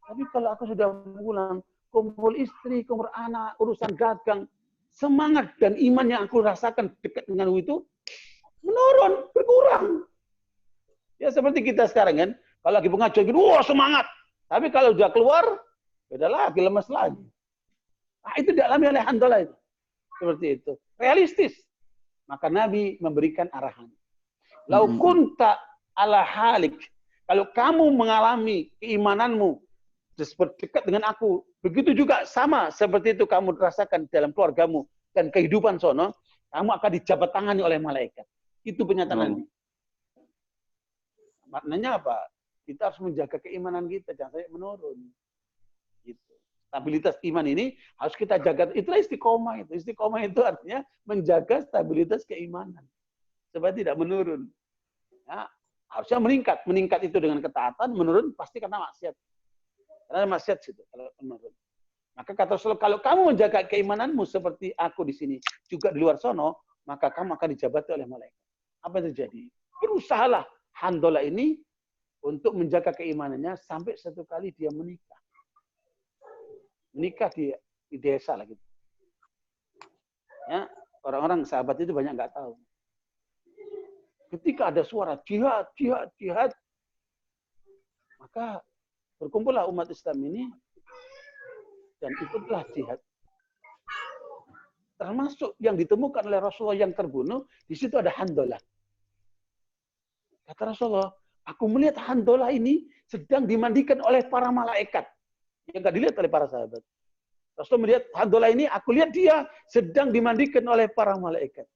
Speaker 2: Tapi kalau aku sudah pulang, kumpul istri, kumpul anak, urusan dagang, semangat dan iman yang aku rasakan dekat dengan itu menurun, berkurang. Ya seperti kita sekarang kan, kalau lagi pengajian gitu, wah semangat. Tapi kalau sudah keluar, beda lagi, lemes lagi. Nah, itu dialami oleh Handalah itu. Seperti itu. Realistis. Maka Nabi memberikan arahan. Lau kunta ala halik. Kalau kamu mengalami keimananmu dekat dengan aku, begitu juga sama seperti itu kamu rasakan dalam keluargamu dan kehidupan sono, kamu akan dijabat tangani oleh malaikat. Itu pernyataan Nabi. Maknanya apa? Kita harus menjaga keimanan kita, jangan sampai menurun. Gitu. Stabilitas iman ini harus kita jaga. Itulah istiqomah itu. Istiqomah itu artinya menjaga stabilitas keimanan supaya tidak menurun. Ya, harusnya meningkat. Meningkat itu dengan ketaatan, menurun pasti karena maksiat. Karena maksiat itu kalau menurun. Maka kata Rasulullah, kalau kamu menjaga keimananmu seperti aku di sini, juga di luar sono, maka kamu akan dijabati oleh malaikat. Apa yang terjadi? berusahalah Handolah ini untuk menjaga keimanannya sampai satu kali dia menikah. Menikah di desa lah gitu. Ya, orang-orang sahabat itu banyak nggak tahu. Ketika ada suara jihad, jihad, jihad, maka berkumpullah umat Islam ini dan ikutlah jihad. Termasuk yang ditemukan oleh Rasulullah yang terbunuh, di situ ada Handolah. Kata Rasulullah, aku melihat Handolah ini sedang dimandikan oleh para malaikat. Yang nggak dilihat oleh para sahabat. Rasulullah melihat Handolah ini, aku lihat dia sedang dimandikan oleh para malaikat.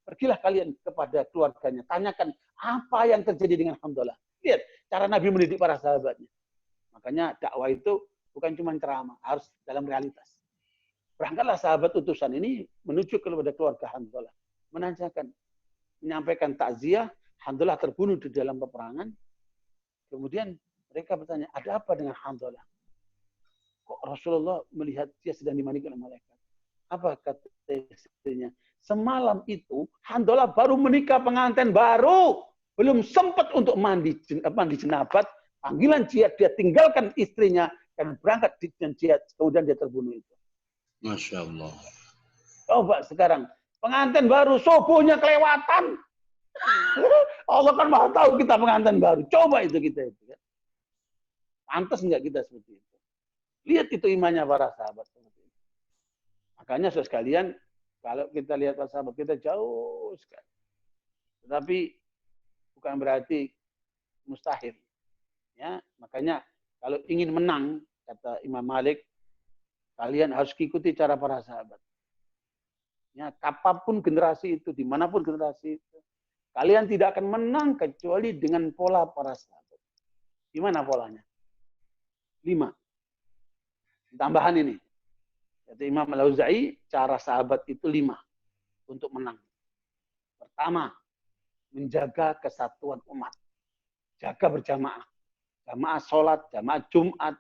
Speaker 2: Pergilah kalian kepada keluarganya, tanyakan apa yang terjadi dengan Handolah. Lihat cara Nabi mendidik para sahabatnya. Makanya dakwah itu bukan cuma ceramah, harus dalam realitas. Berangkatlah sahabat utusan ini menuju kepada keluarga Handolah. Menyampaikan takziah, Handolah terbunuh di dalam peperangan. Kemudian mereka bertanya, ada apa dengan Handolah? Kok Rasulullah melihat dia sedang dimandikan oleh malaikat? Apa kata istrinya? Semalam itu Handolah baru menikah pengantin baru. Belum sempat untuk mandi jenabat. Panggilan jihad, dia tinggalkan istrinya dan berangkat di jihad. Kemudian dia terbunuh itu.
Speaker 1: Masya Allah.
Speaker 2: Coba sekarang. Pengantin baru, subuhnya kelewatan. Allah kan maha tahu kita pengantin baru. Coba itu kita itu. Pantas enggak kita seperti itu? Lihat itu imannya para sahabat. Makanya saudara sekalian, kalau kita lihat para sahabat, kita jauh sekali. Tetapi bukan berarti mustahil. Ya, makanya kalau ingin menang, kata Imam Malik, kalian harus ikuti cara para sahabat. Ya, apapun generasi itu, dimanapun generasi itu, kalian tidak akan menang kecuali dengan pola para sahabat. Gimana polanya? 5. Tambahan ini. Kata Imam Al-Auza'i, cara sahabat itu 5 untuk menang. Pertama, menjaga kesatuan umat. Jaga berjamaah. Jamaah sholat, jamaah Jumat,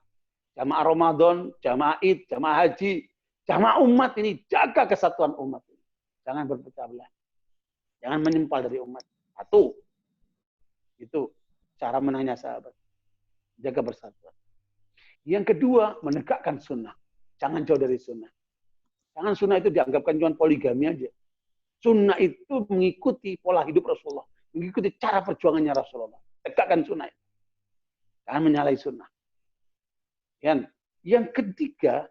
Speaker 2: jamaah Ramadan, jamaah Id, jamaah haji. Jamaah umat ini, jaga kesatuan umat ini. Jangan berpecah belah. Jangan menyimpal dari umat. Satu. Itu cara menangnya sahabat. Jaga persatuan. Yang kedua, menegakkan sunnah. Jangan jauh dari sunnah. Jangan sunnah itu dianggapkan cuma poligami aja. Sunnah itu mengikuti pola hidup Rasulullah. Mengikuti cara perjuangannya Rasulullah. Tegakkan sunnah itu. Jangan menyalahi sunnah. Yang ketiga,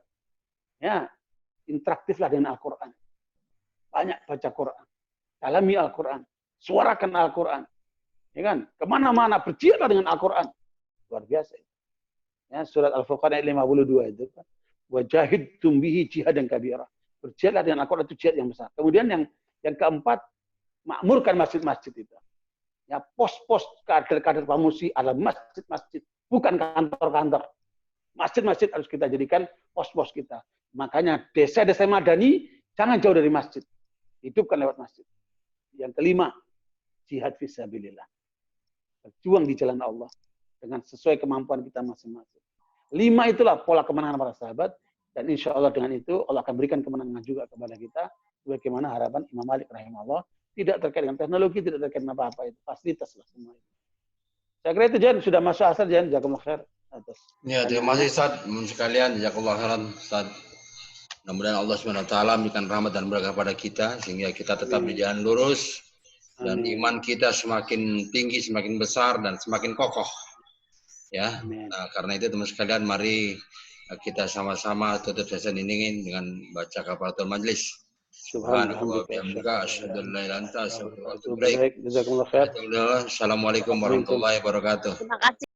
Speaker 2: ya, interaktiflah dengan Al-Quran. Banyak baca Quran. Dalami Al-Quran. Suarakan Al-Quran. Ya kan? Kemana-mana berjihadlah dengan Al-Quran. Luar biasa. Ya, surat Al-Furqan ayat 52 itu kan. Wajahidtum bihi jihadan kabira. Berjihadlah dengan Al-Quran itu jihad yang besar. Kemudian yang keempat, makmurkan masjid-masjid itu. Ya, pos-pos kader-kader pamusi adalah masjid-masjid, bukan kantor-kantor. Masjid-masjid harus kita jadikan pos-pos kita. Makanya desa-desa madani jangan jauh dari masjid. Hidupkan lewat masjid. Yang kelima, jihad fisabilillah. Berjuang di jalan Allah dengan sesuai kemampuan kita masing-masing. 5 itulah pola kemenangan para sahabat, dan insya Allah dengan itu Allah akan berikan kemenangan juga kepada kita, bagaimana harapan Imam Malik rahimahullah. Tidak terkait dengan teknologi, tidak terkait dengan apa-apa, itu fasilitas lah semua itu. Saya kira itu Jan, sudah masuk asal Jan, jazakumullah khair atas.
Speaker 1: Ya, terima kasih Ustaz, sekalian, jazakumullah khairan Ustaz. Mudah-mudahan Allah SWT memberikan rahmat dan berkah pada kita sehingga kita tetap di jalan lurus dan iman kita semakin tinggi, semakin besar dan semakin kokoh. Ya, nah, karena itu teman sekalian, mari kita sama-sama tutup sesi ini dengan baca kafaratul majlis. Subhanallah wa bihamdika asyhadu an la ilaha illa anta astaghfiruka wa atubu ilaik. Assalamualaikum warahmatullahi wabarakatuh.
Speaker 8: Terima kasih.